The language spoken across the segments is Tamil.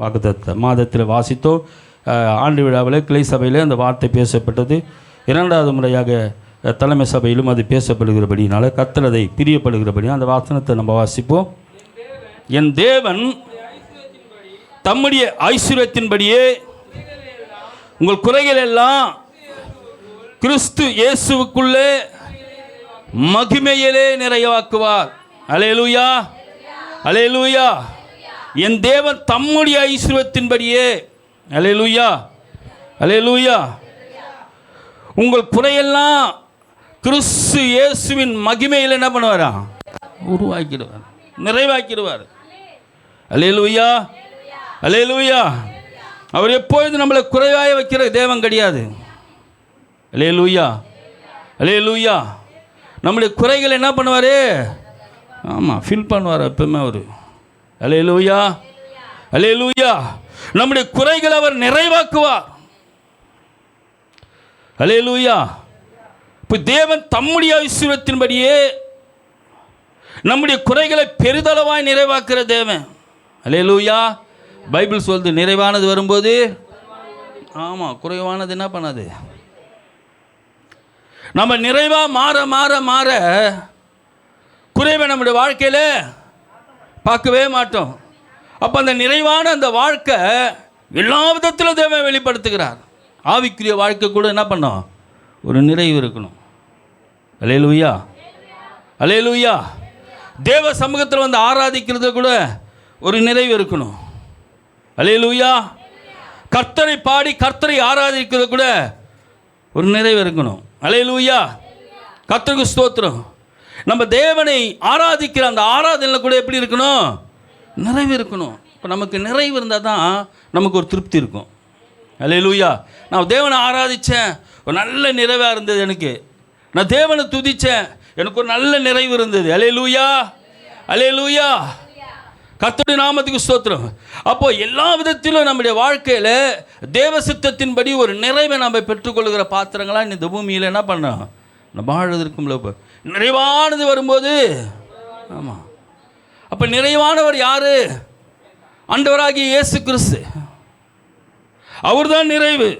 வாக்குத்தத்த மாதத்தில் வாசித்தோம். ஆண்டு விழாவில் கிளை சபையில் அந்த வார்த்தை பேசப்பட்டது. 2வது முறையாக தலைமை சபையிலும் அது பேசப்படுகிறபடினால கர்த்தர் அதை பிரியப்படுகிறபடியாக அந்த வாசனத்தை நம்ம வாசிப்போம். என் தேவன் தம்முடைய ஐஸ்வர்யத்தின்படியே உங்கள் குறைகள் எல்லாம் கிறிஸ்து இயேசுவுக்குள்ளே மகிமையிலே நிறைவாக்குவார். அல்லேலூயா, அல்லேலூயா. என் தேவன் தம்முடைய ஐஸ்வர்யத்தின்படியே, அல்லேலூயா, அல்லேலூயா, உங்கள் குறையெல்லாம் கிறிஸ்து இயேசுவின் மகிமையில் என்ன பண்ணுவாரா? உருவாக்கிடுவார், நிறைவாக்கிடுவார். அல்லேலூயா, அல்லேலூயா. அவர் எப்பொழுது நம்மளை குறைவாக வைக்கிற தேவன் கிடையாது. அல்லேலூயா, அல்லேலூயா. நம்முடைய குறைகள் என்ன பண்ணுவார்? ஆமாம், ஃபில் பண்ணுவார் எப்பவுமே அவர். அல்லேலூயா, அல்லேலூயா. நம்முடைய குறைகளை அவர் நிறைவாக்குவார். அல்லேலூயா. இப்போ தேவன் தம்முடைய ஐஸ்வர்யத்தின்படியே நம்முடைய குறைகளை பெரிதளவாய் நிறைவாக்குற தேவன். அல்லேலூயா. பைபிள் சொல்லுது, நிறைவானது வரும்போது ஆமாம், குறைவானது என்ன பண்ணாது. நம்ம நிறைவாக மாற மாற மாற குறைவை நம்முடைய வாழ்க்கையில் பார்க்கவே மாட்டோம். அப்போ அந்த நிறைவான அந்த வாழ்க்கை எல்லா விதத்திலும் தேவன் வெளிப்படுத்துகிறார். ஆவிக்குரிய வாழ்க்கை கூட என்ன பண்ணோம்? ஒரு நிறைவு இருக்கணும். அல்லேலூயா, அல்லேலூயா. தேவ சமூகத்தில் வந்து ஆராதிக்கிறது கூட ஒரு நிறைவு இருக்கணும். அல்லேலூயா. கர்த்தரை பாடி கர்த்தரை ஆராதிக்கிறது கூட ஒரு நிறைவு இருக்கணும். அல்லேலூயா, கர்த்தருக்கு ஸ்தோத்திரம். நம்ம தேவனை ஆராதிக்கிற அந்த ஆராதனையில் கூட எப்படி இருக்கணும்? நிறைவு இருக்கணும். இப்போ நமக்கு நிறைவு இருந்தால் தான் நமக்கு ஒரு திருப்தி இருக்கும். அல்லேலூயா. நான் தேவனை ஆராதித்தேன், ஒரு நல்ல நிறைவாக இருந்தது எனக்கு. நான் தேவனை துதித்தேன், எனக்கு ஒரு நல்ல நிறைவு இருந்தது. அல்லேலூயா, அல்லேலூயா. கர்த்தருடைய நாமத்துக்கு ஸ்தோத்திரம். அப்போது எல்லா விதத்திலும் நம்முடைய வாழ்க்கையில் தேவ சித்தத்தின்படி ஒரு நிறைவை நம்ம பெற்றுக்கொள்கிற பாத்திரங்களாக இந்த பூமியில் என்ன பண்ணோம்? நம்ம வாழ்வதற்கும் நிறைவானது வரும்போது ஆமாம். அப்போ நிறைவானவர் யார்? ஆண்டவராகிய இயேசு கிறிஸ்து. அவர் தான் நிறைவு.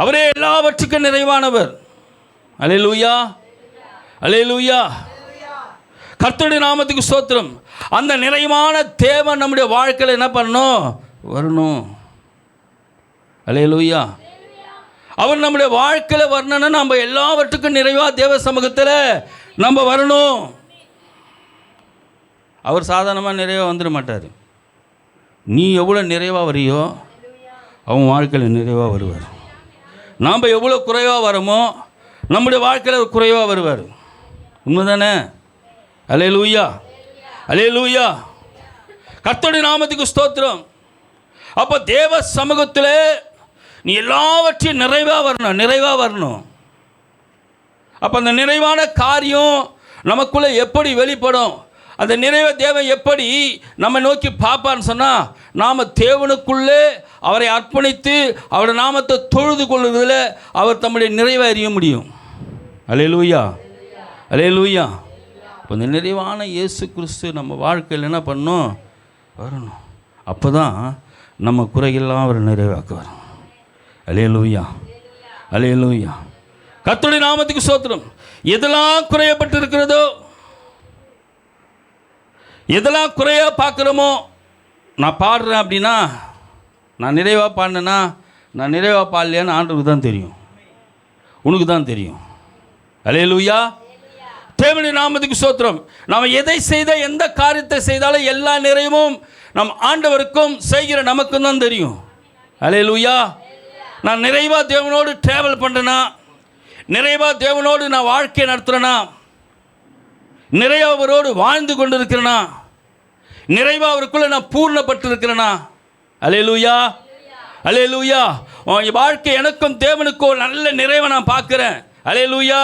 அவரே எல்லாவற்றுக்கும் நிறைவானவர். அல்லேலூயா, அல்லேலூயா. கர்த்தருடைய நாமத்துக்கு ஸ்தோத்திரம். அந்த நிறைவான தேவன் நம்முடைய வாழ்க்கையில் என்ன பண்ணணும்? வரணும். அல்லேலூயா. அவர் நம்முடைய வாழ்க்கையில் வரணும்னா நம்ம எல்லாவற்றுக்கும் நிறைவாக தேவ சமூகத்தில் நம்ம வரணும். அவர் சாதாரணமாக நிறைவாக வந்துட மாட்டார். நீ எவ்வளோ நிறைவாக வரையோ அவன் வாழ்க்கையில் நிறைவாக வருவார். நாம் எவ்வளோ குறைவாக வரோமோ நம்முடைய வாழ்க்கையில் குறைவாக வருவார். உண்மைதானே? அல்லேலூயா, அல்லேலூயா. கர்த்தருடைய நாமத்துக்கு ஸ்தோத்திரம். அப்போ தேவ சமூகத்தில் நீ எல்லாவற்றையும் நிறைவாக வரணும், நிறைவாக வரணும். அப்போ அந்த நிறைவான காரியம் நமக்குள்ளே எப்படி வெளிப்படும்? அந்த நிறைவை தேவன் எப்படி நம்ம நோக்கி பார்ப்பான்னு சொன்னால், நாம் தேவனுக்குள்ளே அவரை அர்ப்பணித்து அவருடைய நாமத்தை தொழுது கொள்வதில் அவர் தம்முடைய நிறைவை அறிய முடியும். அல்லேலூயா, அல்லேலூயா. இப்போ இந்த நிறைவான இயேசு கிறிஸ்து நம்ம வாழ்க்கையில் என்ன பண்ணணும்? வரணும். அப்போ தான் நம்ம குறைகள்லாம் அவர் நிறைவாக்குவார். அல்லேலூயா, அல்லேலூயா. கர்த்தருடைய நாமத்துக்கு ஸ்தோத்திரம். எதெல்லாம் குறையப்பட்டு இருக்கிறதோ, எதெல்லாம் குறையாக பார்க்குறோமோ, நான் பாடுறேன் அப்படின்னா, நான் நிறைவாக பாடினேன்னா, நான் நிறைவாக பாடலையான்னு ஆண்டவருக்கு தான் தெரியும், உனக்கு தான் தெரியும். அல்லேலூயா. தேவனுடைய நாமத்துக்கு ஸ்தோத்திரம். நாம் எதை செய்த எந்த காரியத்தை செய்தாலும் எல்லா நிறைவும் நம் ஆண்டவருக்கும் செய்கிற நமக்கும் தான் தெரியும். அல்லேலூயா. நான் நிறைவாக தேவனோடு ட்ராவல் பண்ணுறேன்னா, நிறைவாக தேவனோடு நான் வாழ்க்கையை நடத்துகிறேன்னா, நிறைவாக அவரோடு வாழ்ந்து கொண்டு இருக்கிறேனா, நிறைவாக அவருக்குள்ளே நான் பூர்ணப்பட்டு இருக்கிறேனா? அல்லேலூயா, அல்லேலூயா. வாழ்க்கை எனக்கும் தேவனுக்கும் நல்ல நிறைவை நான் பார்க்குறேன். அல்லேலூயா.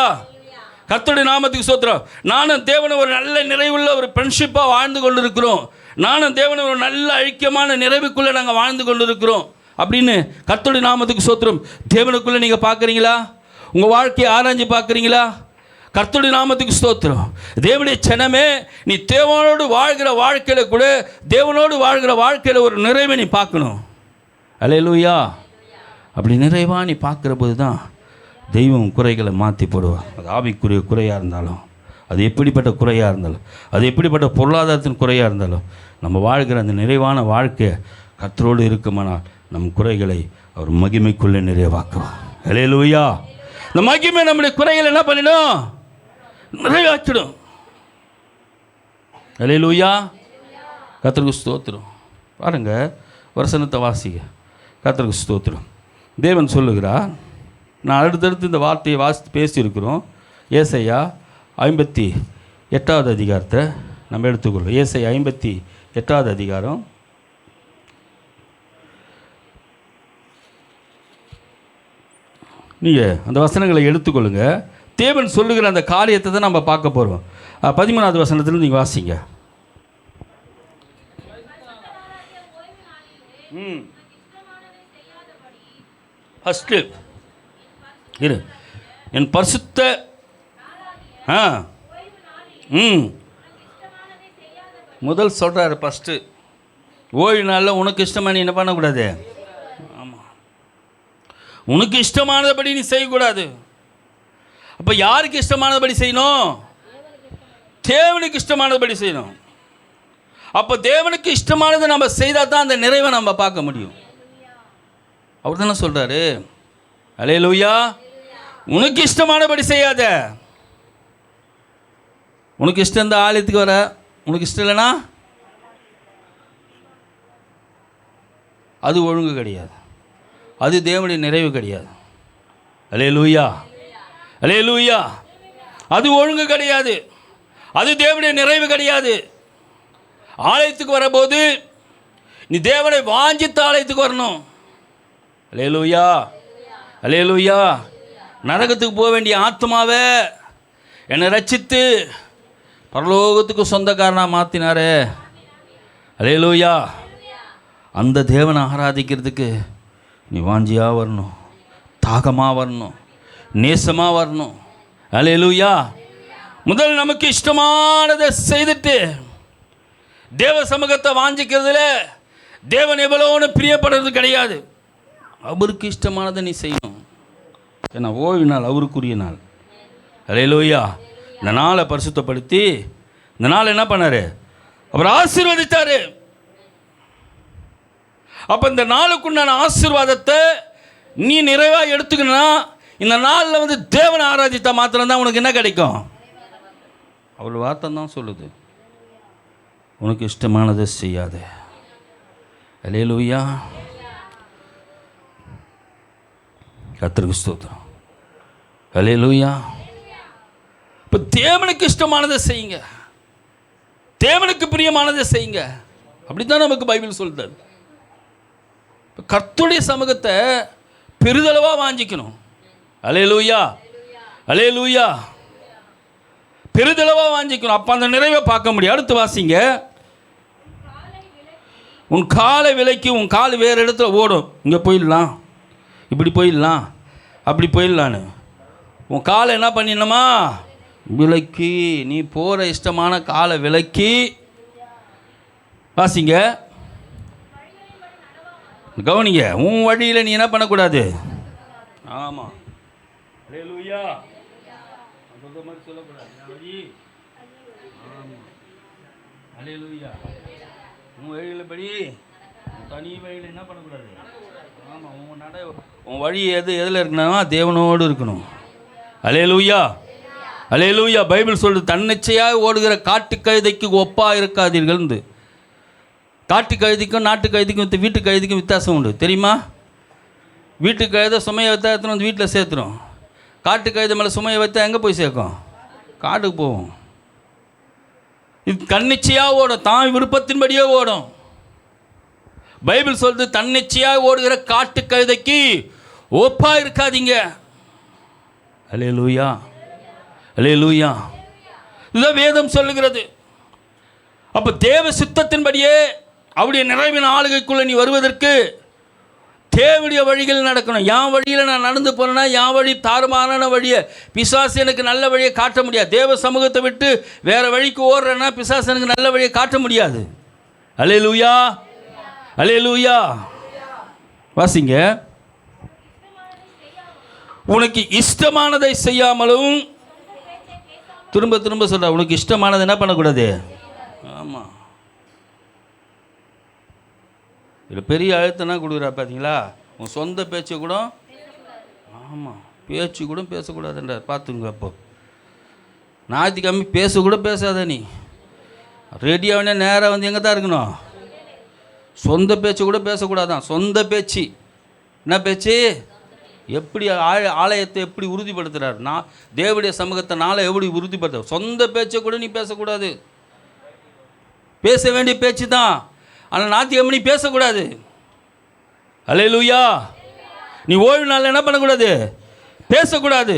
கர்த்தருடைய நாமத்துக்கு ஸ்தோத்திரம். நானும் தேவனை ஒரு நல்ல நிறைவுள்ள ஒரு ஃப்ரெண்ட்ஷிப்பாக வாழ்ந்து கொண்டு இருக்கிறோம். நானும் தேவனை ஒரு நல்ல ஐக்கியமான நிறைவுக்குள்ளே நாங்கள் வாழ்ந்து கொண்டு இருக்கிறோம் அப்படின்னு கர்த்தருடைய நாமத்துக்கு ஸ்தோத்திரம். தேவனுக்குள்ளே நீங்கள் பார்க்குறீங்களா? உங்கள் வாழ்க்கையை ஆராய்ஞ்சு பார்க்குறீங்களா? கர்த்தருடைய நாமத்துக்கு ஸ்தோத்திரம். தேவனுடைய ஜனமே, நீ தேவனோடு வாழ்கிற வாழ்க்கையில் கூட தேவனோடு வாழ்கிற வாழ்க்கையில் ஒரு நிறைவை நீ பார்க்கணும். அல்லேலூயா. அப்படி நிறைவாக நீ பார்க்குற போது தான் தெய்வம் குறைகளை மாற்றி போடுவார். அது ஆவிக்குரிய குறையாக இருந்தாலும், அது எப்படிப்பட்ட குறையாக இருந்தாலும், அது எப்படிப்பட்ட பொருளாதாரத்தின் குறையாக இருந்தாலும், நம்ம வாழ்கிற அந்த நிறைவான வாழ்க்கை கர்த்தரோடு இருக்குமானால் நம் குறைகளை அவர் மகிமைக்குள்ளே நிறைவாக்குவார். அல்லேலூயா. இந்த மகிமை நம்முடைய குறைகளை என்ன பண்ணிடும்? நிறைவாக்கிடும். அல்லேலூயா. கர்த்தருக்கு ஸ்தோத்திரம். பாருங்க, வசனத்தை வாசிங்க. கர்த்தருக்கு ஸ்தோத்திரம். தேவன் சொல்லுகிறார், நான் அடுத்தடுத்து இந்த வார்த்தையை பேசியிருக்கிறோம். ஏசாயா 58வது அதிகாரத்தை நம்ம எடுத்துக்கொள்ளும். ஏசாயா 58வது அதிகாரம் நீங்கள் அந்த வசனங்களை எடுத்துக்கொள்ளுங்க. தேவன் சொல்லுகிற அந்த காரியத்தை தான் நம்ம பார்க்க போகிறோம். 13வது வசனத்திலிருந்து நீங்கள் வாசிங்க. ஃபஸ்ட்டு இரு, என் பரிசுத்த முதல் சொல்கிறாரு. ஃபஸ்ட்டு ஓய்வு நாளில் உனக்கு இஷ்டமான என்ன பண்ணக்கூடாது? ஆமாம், உனக்கு இஷ்டமானபடி நீ செய்யக்கூடாது. அப்போ யாருக்கு இஷ்டமானபடி செய்யணும்? தேவனுக்கு இஷ்டமானபடி செய்யணும். அப்போ தேவனுக்கு இஷ்டமானதை நம்ம செய்தால் தான் அந்த நிறைவை நம்ம பார்க்க முடியும். அவர் தானே சொல்கிறாரு, அல்லேலூயா. உனக்கு இஷ்டமானபடி செய்யாத. உனக்கு இஷ்டம் இந்த ஆலயத்துக்கு வர, உனக்கு இஷ்டம் இல்லைன்னா அது ஒழுங்கு கிடையாது, அது தேவனுடைய நிறைவு கிடையாது. அல்லேலூயா, அல்லேலூயா. அது ஒழுங்கு கிடையாது, அது தேவனுடைய நிறைவு கிடையாது. ஆலயத்துக்கு வரபோது நீ தேவனை வாஞ்சித்த ஆலயத்துக்கு வரணும். அல்லேலூயா, அல்லேலூயா. நரகத்துக்கு போக வேண்டிய ஆத்மாவை என்னை ரட்சித்து பரலோகத்துக்கு சொந்தக்காரனாக மாற்றினாரே. அல்லேலூயா. அந்த தேவனை ஆராதிக்கிறதுக்கு நீ வாஞ்சியாக வரணும், தாகமாக வரணும், நேசமாக வரணும். அல்லேலூயா. முதல் நமக்கு இஷ்டமானதை செய்துட்டு தேவ சமூகத்தை வாஞ்சிக்கிறதுல தேவன் எவ்வளோன்னு பிரியப்படுறது கிடையாது. அவருக்கு இஷ்டமானதை நீ செய்யணும். ஏன்னா ஓய்வு நாள் அவருக்குரிய நாள். அல்லேலூயா. இந்த நாளை பரிசுத்தப்படுத்தி இந்த நாள் என்ன பண்ணார்? அவர் ஆசீர்வதித்தார். அப்போ இந்த நாளுக்குண்டான ஆசீர்வாதத்தை நீ நிறைவாக எடுத்துக்கணும்னா இந்த நாளில் தேவனை ஆராதித்தா மாத்திரம்தான் உனக்கு என்ன கிடைக்கும்? அவள் வார்த்தை தான் சொல்லுது, உனக்கு இஷ்டமானதை செய்யாத. அல்லேலூயா. கர்த்தருக்கு ஸ்தோத்திரம். அல்லேலூயா. இப்போ தேவனுக்கு இஷ்டமானதை செய்யுங்க, தேவனுக்கு பிரியமானதை செய்யுங்க. அப்படித்தான் நமக்கு பைபிள் சொல்லுது. இப்போ கர்த்தருடைய சமூகத்தை பெரிதளவாக வாஞ்சிக்கணும். அல்லேலூயா, அல்லேலூயா. பெரிதளவாக வாஞ்சிக்கணும். அப்போ அந்த நிறைவை பார்க்க முடியும். அடுத்து வாசிங்க. உன் காலை விலைக்கு உன் கால் வேறு இடத்துல ஓடும். இங்கே போயிடலாம், இப்படி போயிடலாம், அப்படி போயிடலான்னு உன் காலை என்ன பண்ணிடணுமா? விலக்கி, நீ போகிற இஷ்டமான காலை விலக்கி வாசிங்க. கவனிங்க, உன் வழியில் நீ என்ன பண்ணக்கூடாது? ஆமாம், அல்லேலூயா. அந்த மாதிரி சொல்லக்கூடாது. வழி, ஆமாம், அல்லேலூயா. உன் வழியில் படி, தனி வழியில் என்ன பண்ணக்கூடாது? ஆமாம், உன் வழி எதில் இருக்கணும்னா தேவனோடு இருக்கணும். அல்லேலூயா, அல்லேலூயா. பைபிள் சொல்லுது, தன்னிச்சையாக ஓடுகிற காட்டு கழுதைக்கு ஒப்பாக இருக்காதீர்கள்னு. காட்டு கழுதிக்கும் நாட்டு கழுதிக்கும் வீட்டு கழுதிக்கும் வித்தியாசம் உண்டு, தெரியுமா? வீட்டு கழுதை சுமையை வைத்தா எடுத்துன்னு வந்து வீட்டில் சேர்த்துரும். காட்டு கழுதை மேலே சுமையை வைத்தா எங்கே போய் சேர்க்கும்? காட்டுக்கு போவோம். இது தன்னிச்சையாக ஓடும், தான் விருப்பத்தின்படியே ஓடும். பைபிள் சொல்லுது, தன்னிச்சையாக ஓடுகிற காட்டு கழுதைக்கு ஒப்பாக இருக்காதீங்க. அல்லேலூயா, அல்லேலூயா. இதுதான் வேதம் சொல்லுகிறது. அப்போ தேவ சித்தத்தின்படியே அவருடைய நிறைவின் ஆளுகைக்குள்ளே நீ வருவதற்கு தேவனுடைய வழிகள் நடக்கணும். என் வழியில் நான் நடந்து போனேன்னா என் வழி தாறுமாறான வழியை பிசாசு எனக்கு நல்ல வழியை காட்ட முடியாது. தேவ சமூகத்தை விட்டு வேறு வழிக்கு ஓடுறேன்னா பிசாசு எனக்கு நல்ல வழியை காட்ட முடியாது. அல்லேலூயா, அல்லேலூயா. வாசிங்க. உனக்கு இஷ்டமானதை செய்யாமலும், திரும்ப திரும்ப சொல்ற, உனக்கு இஷ்டமானது என்ன பண்ணக்கூடாது. ஆமாம், இதில் பெரிய அழுத்தம்னா கொடுக்குறா பார்த்தீங்களா. உன் சொந்த பேச்சு கூட, ஆமாம், பேச்சு கூட பேசக்கூடாதுன்றார். பார்த்துங்க. அப்போ ஞாயிற்றுக்கிழமை பேசக்கூட பேசாத. நீ ரெடியாகவே நேராக வந்து எங்கே தான் இருக்கணும். சொந்த பேச்சு கூட பேசக்கூடாதான். சொந்த பேச்சு என்ன பேச்சு? எப்படி ஆலயத்தை எப்படி உறுதிப்படுத்துகிறார், நான் தேவனுடைய சமூகத்தை நாளை எப்படி உறுதிப்படுத்த. சொந்த பேச்சை கூட நீ பேசக்கூடாது. பேச வேண்டிய பேச்சு தான், ஆனால் ஞாயிற்றுக்கிழமை நீ பேசக்கூடாது. அல்லேலூயா. நீ ஓய்வு நாளில் என்ன பண்ணக்கூடாது, பேசக்கூடாது.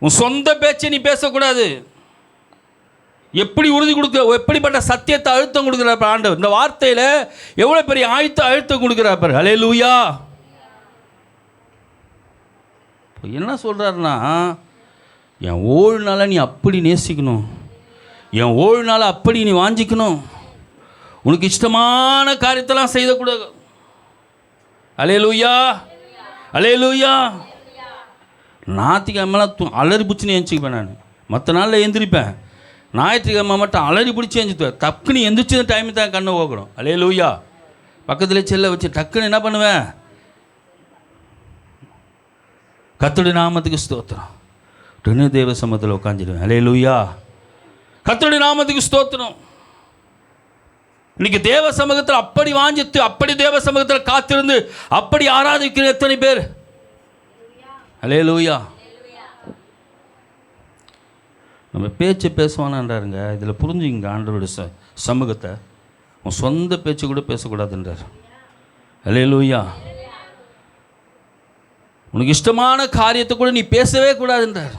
உன் சொந்த பேச்சை நீ பேசக்கூடாது. எப்படி உறுதி கொடுக்குற, எப்படிப்பட்ட சத்தியத்தை அழுத்தம் கொடுக்குறார் ஆண்டவர். இந்த வார்த்தையில் எவ்வளோ பெரிய அழுத்தம் கொடுக்குறார் பாரு. அல்லேலூயா. என்ன சொல்கிறாருன்னா, என் ஓய்வு நாளை நீ அப்படி நேசிக்கணும், என் ஓய்வு நாளை அப்படி நீ வாஞ்சிக்கணும், உனக்கு இஷ்டமான காரியத்தெல்லாம் செய்யக்கூடாது. அல்லேலூயா, அல்லேலூயா. ஞாயிற்றுக்கிழமெல்லாம் அலறி பிடிச்சின்னு எழுந்திரிப்பேன் நான். மற்ற நாளில் எழுந்திரிப்பேன். ஞாயிற்றுக்கிழமை மட்டும் அலறி பிடிச்சி எழுந்திருப்பேன். டக்குன்னு எந்திரிச்ச டைமு தான் கண்ணை போகணும். அல்லேலூயா. பக்கத்தில் செல்ல வச்சு டக்குன்னு என்ன பண்ணுவேன், கர்த்தருடைய நாமத்துக்கு ஸ்தோத்திரம், ரெண்டு தேவ சமூகத்தில் உட்காந்துடுவேன். அல்லேலூயா. கர்த்தருடைய நாமத்துக்கு ஸ்தோத்திரம். இன்னைக்கு தேவ சமூகத்தில் அப்படி வாஞ்சித்து, அப்படி தேவ சமூகத்தில் காத்திருந்து, அப்படி ஆராதிக்கிற எத்தனை பேர். அல்லேலூயா. நம்ம பேச்சு பேசுவானான்றாருங்க. இதில் புரிஞ்சுங்க, ஆண்டவருடைய சமூகத்தை உன் சொந்த பேச்சு கூட பேசக்கூடாதுன்றார். அல்லேலூயா. உனக்கு இஷ்டமான காரியத்தை கூட நீ பேசவே கூடாதுன்றார்.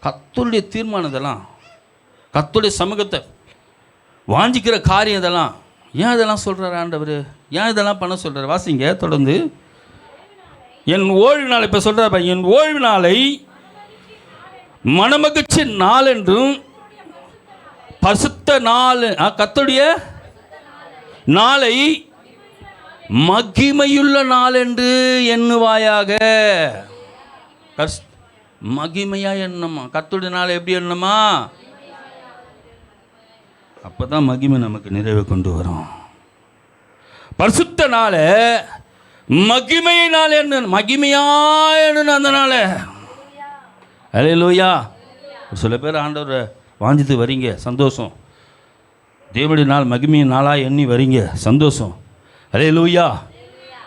கர்த்தருடைய தீர்மானம் இதெல்லாம், கர்த்தருடைய சமூகத்தை வாஞ்சிக்கிற காரியம் இதெல்லாம். ஏன் இதெல்லாம் சொல்கிறார் ஆண்டவர், ஏன் இதெல்லாம் பண்ண சொல்கிறார்? வாசிங்க தொடர்ந்து. என் ஓய்வு நாளை, இப்போ சொல்கிறார், என் ஓய்வு நாளை மனமகிழ்ச்சி நாள் என்றும் பரிசுத்த நாள், கர்த்தருடைய நாளை மகிமையுள்ள நாள் என்று எண்ணுவாயாக. மகிமையா எண்ணமா, கர்த்தருடைய நாளை எப்படி எண்ணமா, அப்போ தான் மகிமை நமக்கு நிறைவை கொண்டு வரும். பரிசுத்த நாளை மகிமையினால் என்ன, மகிமையா எண்ணணும் அந்த நாளை. அல்லேலூயா. சில பேர் ஆண்டவரை வாஞ்சித்து வரீங்க, சந்தோஷம். தேவனுடைய நாள் மகிமையின் நாளாக எண்ணி வரீங்க, சந்தோஷம். அல்லேலூயா,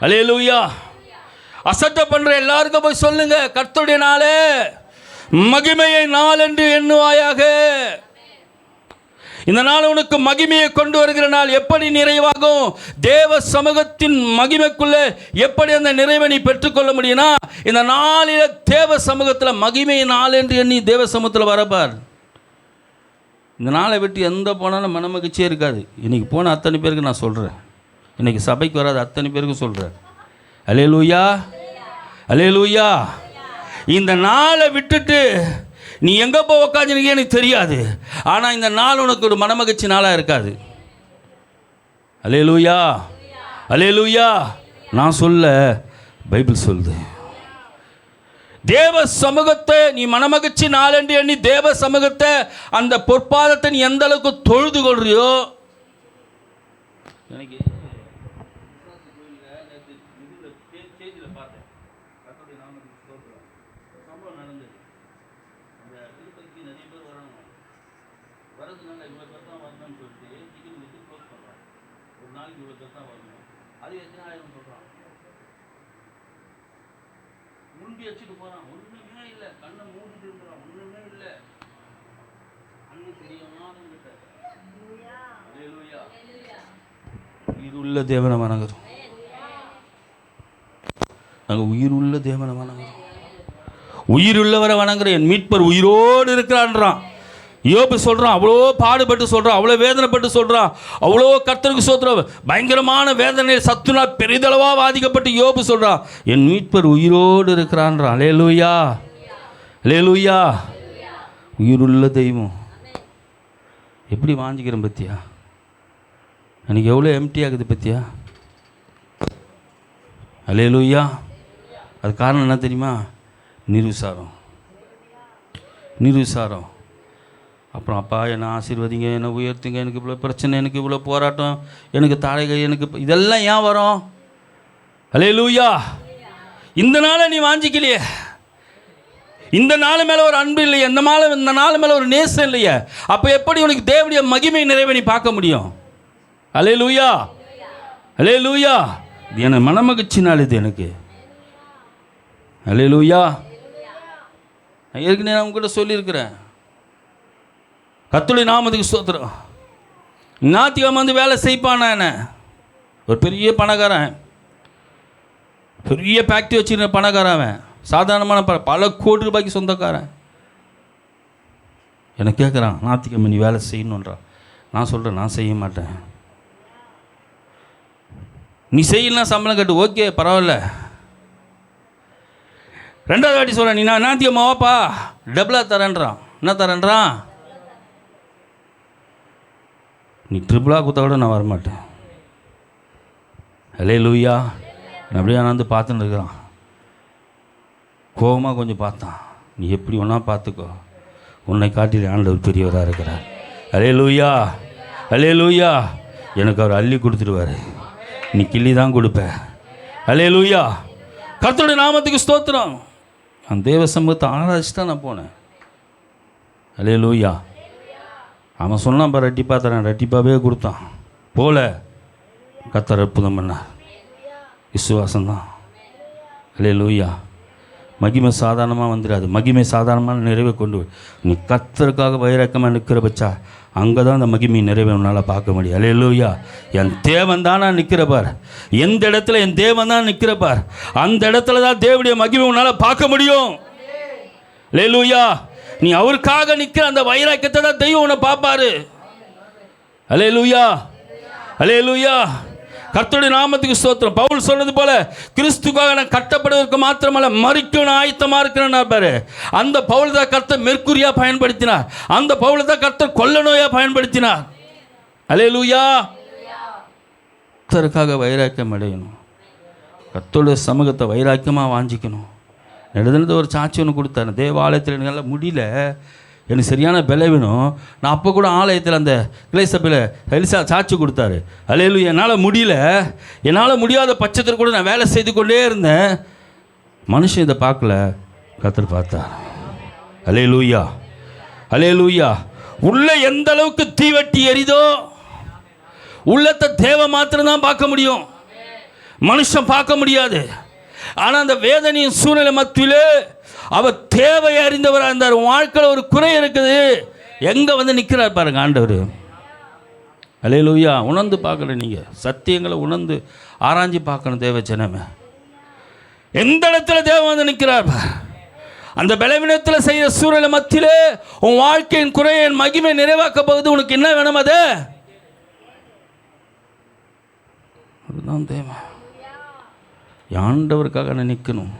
அல்லேலூயா. அசட்டை பண்ணுற எல்லாருக்கும் போய் சொல்லுங்க, கர்த்தருடைய நாளே மகிமையை நாள் என்று எண்ணுவாயாக. இந்த நாள் உனக்கு மகிமையை கொண்டு வருகிற நாள். எப்படி நிறைவாகும், தேவ சமூகத்தின் மகிமைக்குள்ளே எப்படி அந்த நிறைவை நீ பெற்றுக்கொள்ள முடியும்னா, இந்த நாளில் தேவ சமூகத்தில் மகிமையை நாள் என்று எண்ணி தேவ சமூகத்தில் வரப்பார். இந்த நாளை விட்டு எந்த போனாலும் மனமகிழ்ச்சியே இருக்காது. இன்றைக்கி போன அத்தனை பேருக்கு நான் சொல்கிறேன், இன்றைக்கி சபைக்கு வராது அத்தனை பேருக்கும் சொல்கிறேன். அல்லேலூயா, அல்லேலூயா. இந்த நாளை விட்டுட்டு நீ எங்கே போய் உக்காந்துருக்கே எனக்கு தெரியாது, ஆனால் இந்த நாள் உனக்கு ஒரு மனமகிழ்ச்சி நாளாக இருக்காது. அல்லேலூயா, அல்லேலூயா. நான் சொல்ல, பைபிள் சொல்லுது. தேவ சமூகத்தை நீ மனமகிழ்ச்சி நாள் என்று எண்ணி தேவ சமூகத்தை, அந்த பொற்பாதத்தை நீ எந்த அளவுக்கு தொழுது கொள்றியோ. எனக்கு முண்டி வச்சுட்டு போறான், ஒண்ணுமே இல்லை, கண்ணை மூடிட்டு இருக்கிறான், ஒண்ணுமே இல்லை. அண்ணன் தெரியாம உயிருள்ள தேவனை வணங்குறோம். நாங்கள் உயிருள்ள தேவனை வணங்குறோம். உயிருள்ளவரை வணங்குறோம். என் மீட்பர் உயிரோடு இருக்கிறான்றான். யோபு சொல்கிறான், அவ்வளோ பாடுபட்டு சொல்கிறான், அவ்வளோ வேதனைப்பட்டு சொல்கிறான், அவ்வளோ கர்த்தருக்கு ஸ்தோத்திரம், பயங்கரமான வேதனை சத்துனா பெரிதளவாக பாதிக்கப்பட்டு யோபு சொல்கிறான், என் மீட்பர் உயிரோடு இருக்கிறான்றான். அல்லேலூயா, அல்லேலூயா. உயிருள்ள தெய்வம் எப்படி வாஞ்சிக்கிறேன் பத்தியா? எனக்கு எவ்வளோ எம்டி ஆகுது பத்தியா? அல்லேலூயா. அது காரணம் என்ன தெரியுமா? நிர்விசாரம், நிர்விசாரம். அப்புறம் அப்பா என்னை ஆசீர்வதிங்க, என்னை உயர்த்துங்க, எனக்கு இவ்வளோ பிரச்சனை, எனக்கு இவ்வளோ போராட்டம், எனக்கு தாழைகள், எனக்கு இதெல்லாம் ஏன் வரும்? அல்லேலூயா. இந்த நாளை நீ வாஞ்சிக்கலையே, இந்த நாள் மேலே ஒரு அன்பு இல்லையே, இந்த நாள் மேலே ஒரு நேசம் இல்லையே, அப்போ எப்படி உனக்கு தேவனுடைய மகிமை நிறைவை நீ பார்க்க முடியும்? அல்லேலூயா, அல்லேலூயா. இது எனக்கு மனமகிழ்ச்சி நாள் இது எனக்கு. அல்லேலூயா. நான் ஏற்கனவே நான் உங்ககிட்ட சொல்லியிருக்கிறேன், கர்த்தருடைய நாமத்துக்கு ஸ்தோத்திரம். ஞாயிற்றுக்கிழமை வந்து வேலை செய்ப்பானா என்ன? ஒரு பெரிய பணக்காரன், பெரிய ஃபேக்ட்ரி வச்சுருந்த பணக்காரன், அவன் சாதாரணமான பல கோடி ரூபாய்க்கு சொந்தக்காரன். என்னை கேட்குறான், ஞாயிற்றுக்கிழமை நீ வேலை செய்யணுன்றான். நான் சொல்கிறேன், நான் செய்ய மாட்டேன். நீ செய்யலாம், சம்பளம் கட்டு, ஓகே பரவாயில்ல. ரெண்டாவது வாட்டி சொல்கிறேன், நீ நான் ஞாயிற்றுக்கிழமை வாப்பா, டபுளாக தரேன்றான். என்ன தரேன்றான்? நீ ட்ரிபிளாக கொடுத்தா கூட நான் வரமாட்டேன். அல்லேலூயா. அப்படியே நான் வந்து பார்த்துன்னு இருக்கிறான். கோபமாக கொஞ்சம் பார்த்தான். நீ எப்படி ஒன்றா பார்த்துக்கோ, உன்னை காட்டில் ஆண்டவர் பெரியவராக இருக்கிறார். அல்லேலூயா, அல்லேலூயா. எனக்கு அவர் அள்ளி கொடுத்துடுவார், நீ கிள்ளி தான் கொடுப்ப. அல்லேலூயா. கர்த்தருடைய நாமத்துக்கு ஸ்தோத்திரம். அந்த தேவ சமூகத்தை ஆராய்ச்சி தான் நான் போனேன். அல்லேலூயா. அவன் சொன்னான் பாரு, ரெட்டிப்பாக தரேன், ரெட்டிப்பாகவே கொடுத்தான். போல கர்த்தர் அற்புதம் பண்ணார். விசுவாசம்தான். அல்லேலூயா. மகிமை சாதாரணமாக வந்துடாது, மகிமை சாதாரணமான நிறைவை கொண்டு நீ கர்த்தருக்காக வைரக்கமாக நிற்கிற பட்சா அங்கே தான் அந்த மகிமை நிறைவை உன்னால் பார்க்க முடியும். அல்லேலூயா. என் தேவன் தான் நான் நிற்கிறப்பார், எந்த இடத்துல என் தேவன் தான் நிற்கிறப்பார், அந்த இடத்துல தான் தேவனுடைய மகிமை உன்னால் பார்க்க முடியும். அல்லேலூயா. நீ அவருக்காக நிற்கிற அந்த வைராக்கியத்தை தான் தெய்வம் உன்னை பார்ப்பாரு. அல்லேலூயா, அல்லேலூயா. கர்த்தருடைய நாமத்துக்கு ஸ்தோத்திரம். பவுல் சொன்னது போல, கிறிஸ்துக்காக நான் கட்டப்படுவதற்கு மாத்திரமல்ல, மரிக்கணும் ஆயத்தமாக இருக்கிறேன்னா பாரு. அந்த பவுல் தான் கர்த்தர் மெர்க்குரியாக பயன்படுத்தினார், அந்த பவுல் தான் கர்த்தர் கொல்ல நோயாக பயன்படுத்தினார். அல்லேலூயா. கர்த்தருக்காக வைராக்கியம் அடையணும், கர்த்தருடைய சமூகத்தை வைராக்கியமாக வாஞ்சிக்கணும். நெடுதினத்தை ஒரு சாட்சி ஒன்று கொடுத்தாரு. தேவாலயத்தில் எனக்கு நல்லா முடியல, எனக்கு சரியான பலவீனம். நான் அப்போ கூட ஆலயத்தில் அந்த கிளை சபையில் எலிசா சாட்சி கொடுத்தாரு. அல்லேலூயா. என்னால் முடியல, என்னால் முடியாத பட்சத்தில் கூட நான் வேலை செய்து கொண்டே இருந்தேன். மனுஷன் இதை பார்க்கல, கர்த்தர் பார்த்தார். அல்லேலூயா, அல்லேலூயா. உள்ள எந்த அளவுக்கு தீவட்டி எரிதோ, உள்ளத்தை தேவை மாத்திரம்தான் பார்க்க முடியும், மனுஷன் பார்க்க முடியாது. ஆனால் அந்த வேதனையின் சூழ்நிலை மத்தியிலே அவர் தேவை அறிந்தவராக இருந்தார். வாழ்க்கையில் ஒரு குறை இருக்குது, எங்கே வந்து நிற்கிறார் பாருங்க ஆண்டவர். அல்லேலூயா. உணர்ந்து பார்க்கணும், நீங்கள் சத்தியங்களை உணர்ந்து ஆராய்ச்சி பார்க்கணும். தேவ ஜனமே, எந்த இடத்துல தேவன் வந்து நிற்கிறார், அந்த பலவீனத்தில் செய்கிற சூழ்நிலை மத்தியிலே உன் வாழ்க்கையின் குறையை என் மகிமை நிறைவாக்க போகுது. உனக்கு என்ன வேணும்? அதுதான் தேவன். ஆண்டவருக்காக நான் நிற்கணும்,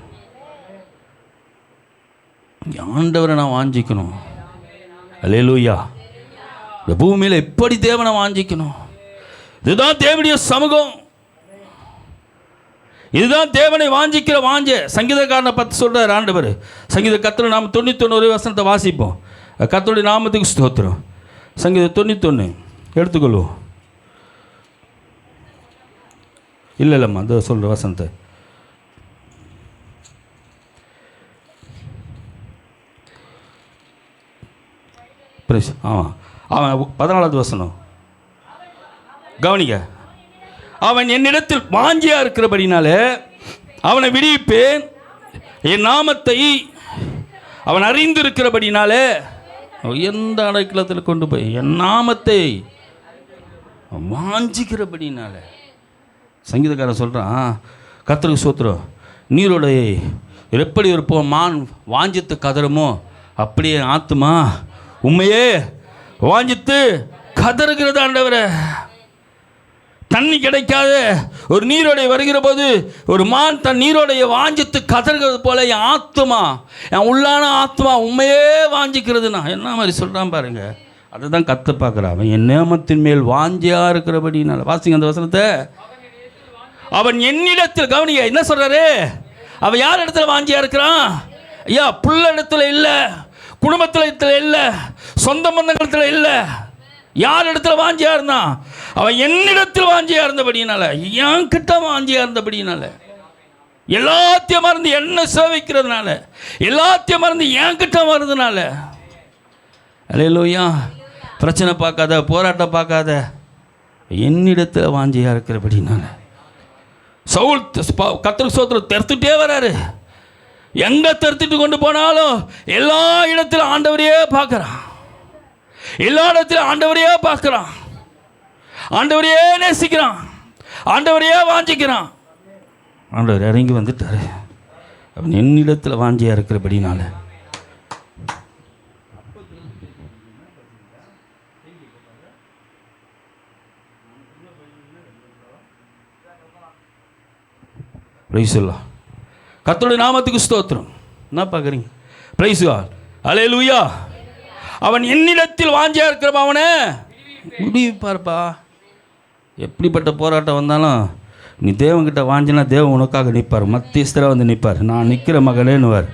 ஆண்டவரை நான் வாஞ்சிக்கணும். அல்லேலூயா. இந்த பூமியில் எப்படி தேவனை வாஞ்சிக்கணும், இதுதான் தேவனுடைய சமூகம், இதுதான் தேவனை வாஞ்சிக்கிற வாஞ்ச. சங்கீதக்காரனை பற்றி சொல்கிறார் ஆண்டவர். சங்கீத கர்த்தருடைய நாமம் 91 வசனத்தை வாசிப்போம். கர்த்தருடைய நாமத்துக்கு ஸ்தோத்திரம். சங்கீதம் 91 எடுத்துக்கொள்வோம். இல்லைம்மா, அந்த சொல்கிற வசனத்தை ஆமாம், அவன் 14வது வசனம் கவனிக்க. அவன் என்னிடத்தில் வாஞ்சியாக இருக்கிறபடினாலே அவனை விடுவிப்பேன், என் நாமத்தை அவன் அறிந்திருக்கிறபடினாலே எந்த அடைக்கலத்தில் கொண்டு போய் என் நாமத்தை வாஞ்சிக்கிறபடினால. சங்கீதக்காரன் சொல்கிறான், கர்த்தருக்கு ஸ்தோத்திரம், நீரோடைய எப்படி ஒரு மான் வாஞ்சித்து கதறுமோ அப்படியே ஆத்துமா உண்மையே வாஞ்சித்து கதறுகிறது ஆண்டவரே. தண்ணி கிடைக்காத ஒரு நீரோடை வருகிற போது ஒரு மான் தன் நீரோடைய வாஞ்சித்து கதறுகிறது போல என் ஆத்மா, என் உள்ளான ஆத்மா உண்மையே வாஞ்சிக்கிறதுனா என்ன மாதிரி சொல்கிறான் பாருங்க. அதை தான் கற்று பார்க்குறான். அவன் என் நேமத்தின் மேல் வாஞ்சியாக இருக்கிறபடினால. வாசிங்க அந்த வசனத்தை. அவன் என்னிடத்தில், கவனிங்க என்ன சொல்கிறாரு, அவன் யார் இடத்துல வாஞ்சியாக இருக்கிறான்? ஐயா, புள்ள இடத்துல இல்லை, குடும்பத்தில் இல்லை, சொந்த பந்தங்களத்தில் இல்லை. யார் இடத்துல வாஞ்சியாக இருந்தான்? அவன் என்னிடத்தில் வாஞ்சியாக இருந்தபடினால, என் கிட்ட வாஞ்சியாக இருந்தபடினால, எல்லாத்தையும் மறந்து என்ன சேவிக்கிறதுனால, எல்லாத்தையும் மறந்து என் கிட்ட வருதுனால. அல்லேலூயா. பிரச்சனை பார்க்காத, போராட்டம் பார்க்காத, என்னிடத்தில் வாஞ்சியாக இருக்கிறபடினால. சவுல் கர்த்தருக்கு ஸ்தோத்திரம் தெருத்துட்டே வராரு. எங்கே தெருத்துட்டு கொண்டு போனாலும் எல்லா இடத்திலும் ஆண்டவரையே பார்க்குறான். எல்லா இடத்திலும் ஆண்டவரையே பார்க்குறான். ஆண்டவரையே நேசிக்கிறான். ஆண்டவரையே வாஞ்சிக்கிறான். ஆண்டவர் இறங்கி வந்துட்டாரு. அவன் என்னிடத்தில் வாஞ்சியாக இருக்கிறபடினால. பிரைஸ் எல்லாம் கர்த்தருடைய நாமத்துக்கு ஸ்தோத்திரம். என்ன பார்க்குறீங்க? Praise God. அல்லேலூயா. அவன் என்னிடத்தில் வாஞ்சியாக இருக்கிறப்ப அவனை முடிப்பார்ப்பா. எப்படிப்பட்ட போராட்டம் வந்தாலும் நீ தேவன்கிட்ட வாஞ்சினா தேவன் உனக்காக நிற்பார். மத்தியஸ்தராக வந்து நிற்பார். நான் நிற்கிற மகளேன்னுவார்.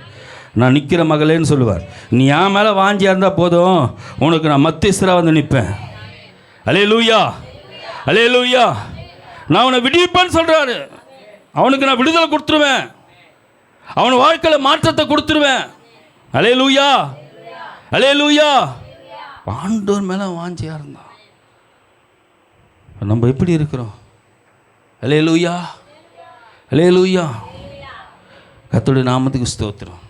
நான் நிற்கிற மகளேன்னு சொல்லுவார். நீ என் மேலே வாஞ்சியாக இருந்தால் போதும், உனக்கு நான் மத்தியஸ்தராக வந்து நிற்பேன். அல்லேலூயா. அல்லேலூயா. நான் உன்னை விடுவிப்பேன்னு சொல்கிறாரு. அவனுக்கு நான் விடுதலை கொடுத்துருவேன். அவன் வாழ்க்கையில் மாற்றத்தை கொடுத்துருவேன். அல்லேலூயா. அல்லேலூயா. ஆண்டவர் மேலே வாஞ்சியாக இருந்தான். நம்ம எப்படி இருக்கிறோம்? அல்லேலூயா. அல்லேலூயா. கர்த்தருடைய நாமத்துக்கு ஸ்தோத்திரம்.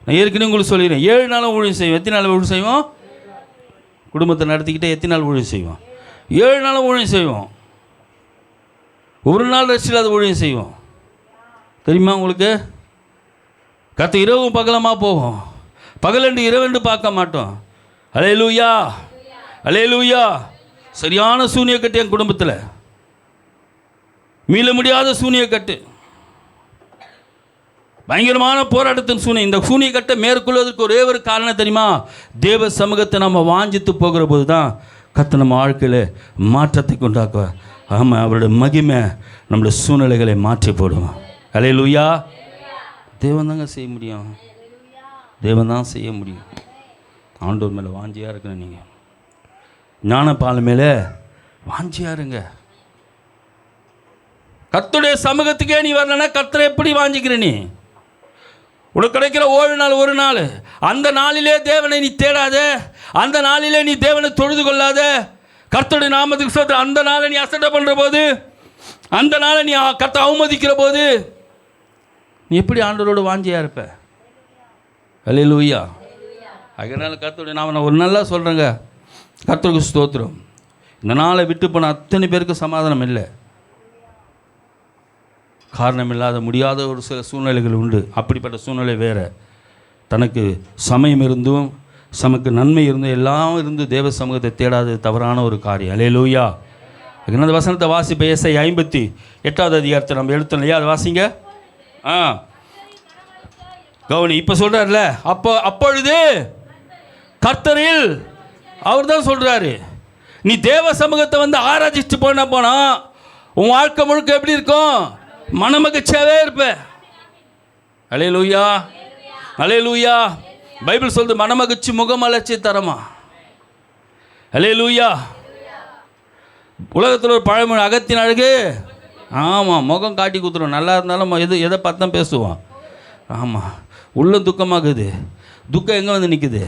நான் ஏற்கனவே உங்களுக்கு சொல்லிடுறேன், 7 நாளும் ஊழியம் செய்வோம். எத்தனை நாள் ஊழியம் செய்வோம்? குடும்பத்தை நடத்திக்கிட்டே எத்தனை நாள் ஊழியம் செய்வோம்? 7 நாளும் ஊழியம் செய்வோம். ஒரு நாள் ரெஸ்ட் இல்லாத ஊழியம் செய்வோம். தெரியுமா உங்களுக்கு? கர்த்தர் இரவும் பகலமாக போவோம். பகலண்டு இரவென்று பார்க்க மாட்டோம். அல்லேலூயா. அல்லேலூயா. சரியான சூனியக்கட்டு என் குடும்பத்தில், மீள முடியாத சூனியக்கட்டு, பயங்கரமான போராட்டத்தின் சூனியம். இந்த சூனியக்கட்டை மேற்கொள்வதற்கு ஒரே ஒரு காரணம் தெரியுமா? தேவ சமூகத்தை நம்ம வாஞ்சித்து போகிற போது தான் கர்த்தர் நம்ம வாழ்க்கையில் மாற்றத்தை கொண்டாக்குவார். ஆமாம், அவருடைய மகிமை நம்மளுடைய சூழ்நிலைகளை மாற்றி போடுவோம். அல்லேலூயா. தேவன் தாங்க செய்ய முடியும். தேவன் தான் செய்ய முடியும். ஆண்டவர் மேலே வாஞ்சியாக இருக்கிற நீங்கள், ஞானப்பால் மேலே வாஞ்சியாக இருங்க. கர்த்தருடைய சமூகத்துக்கே நீ வரலன்னா கர்த்தரை எப்படி வாஞ்சிக்கிற? நீ உனக்கு கிடைக்கிற ஒரு நாள், அந்த நாளிலே தேவனை நீ தேடாத, அந்த நாளிலே நீ தேவனை தொழுது கொள்ளாத, கர்த்தருடைய நாமத்துக்கு சொல்ற அந்த நாளை நீ அசட்டை பண்ணுற போது, அந்த நாளை நீ கர்த்தரை அவமதிக்கிற போது நீ எப்படி ஆண்டவரோடு வாஞ்சியாக இருப்ப? அல்லேலூயா. அதனால் கர்த்தருடைய நாம நான் ஒரு நல்லா சொல்கிறேங்க. கர்த்தருக்கு ஸ்தோத்திரம். இந்த நாளை விட்டு போன அத்தனை பேருக்கு சமாதானம் இல்லை. காரணம் இல்லாத முடியாத ஒரு சில சூழ்நிலைகள் உண்டு. அப்படிப்பட்ட சூழ்நிலை வேறு. தனக்கு சமயம் இருந்தும் சமக்கு நன்மை இருந்தும் எல்லாம் இருந்து தேவ சமூகத்தை தேடாது தவறான ஒரு காரியம். அல்லேலூயா. அந்த வசனத்தை வாசிப்ப. ஏசாயா 58வது அதிகாரத்தை நம்ம எடுத்தோம் இல்லையா? அதை வாசிங்க. கவனி. இப்போ சொல்கிறார்ல, அப்பொழுது கர்த்தரில் அவர் தான் சொல்கிறாரு, நீ தேவ சமூகத்தை வந்து ஆராய்ச்சிட்டு போனா உன் வாழ்க்கை முழுக்க எப்படி இருக்கும்? மனமகிழ்ச்சியாகவே இருப்ப. அல்லேலூயா. அல்லேலூயா. பைபிள் சொல்லுது மனமகிழ்ச்சி முகமலர்ச்சி தரமா. அல்லேலூயா. உலகத்தில் ஒரு பழமொழி, அகத்தின் அழகு. ஆமாம், முகம் காட்டி கொடுத்துரும். நல்லா இருந்தாலும் எதை பார்த்தா பேசுவோம். ஆமாம், உள்ள துக்கமாகுது. துக்கம் எங்கே வந்து நிற்குது?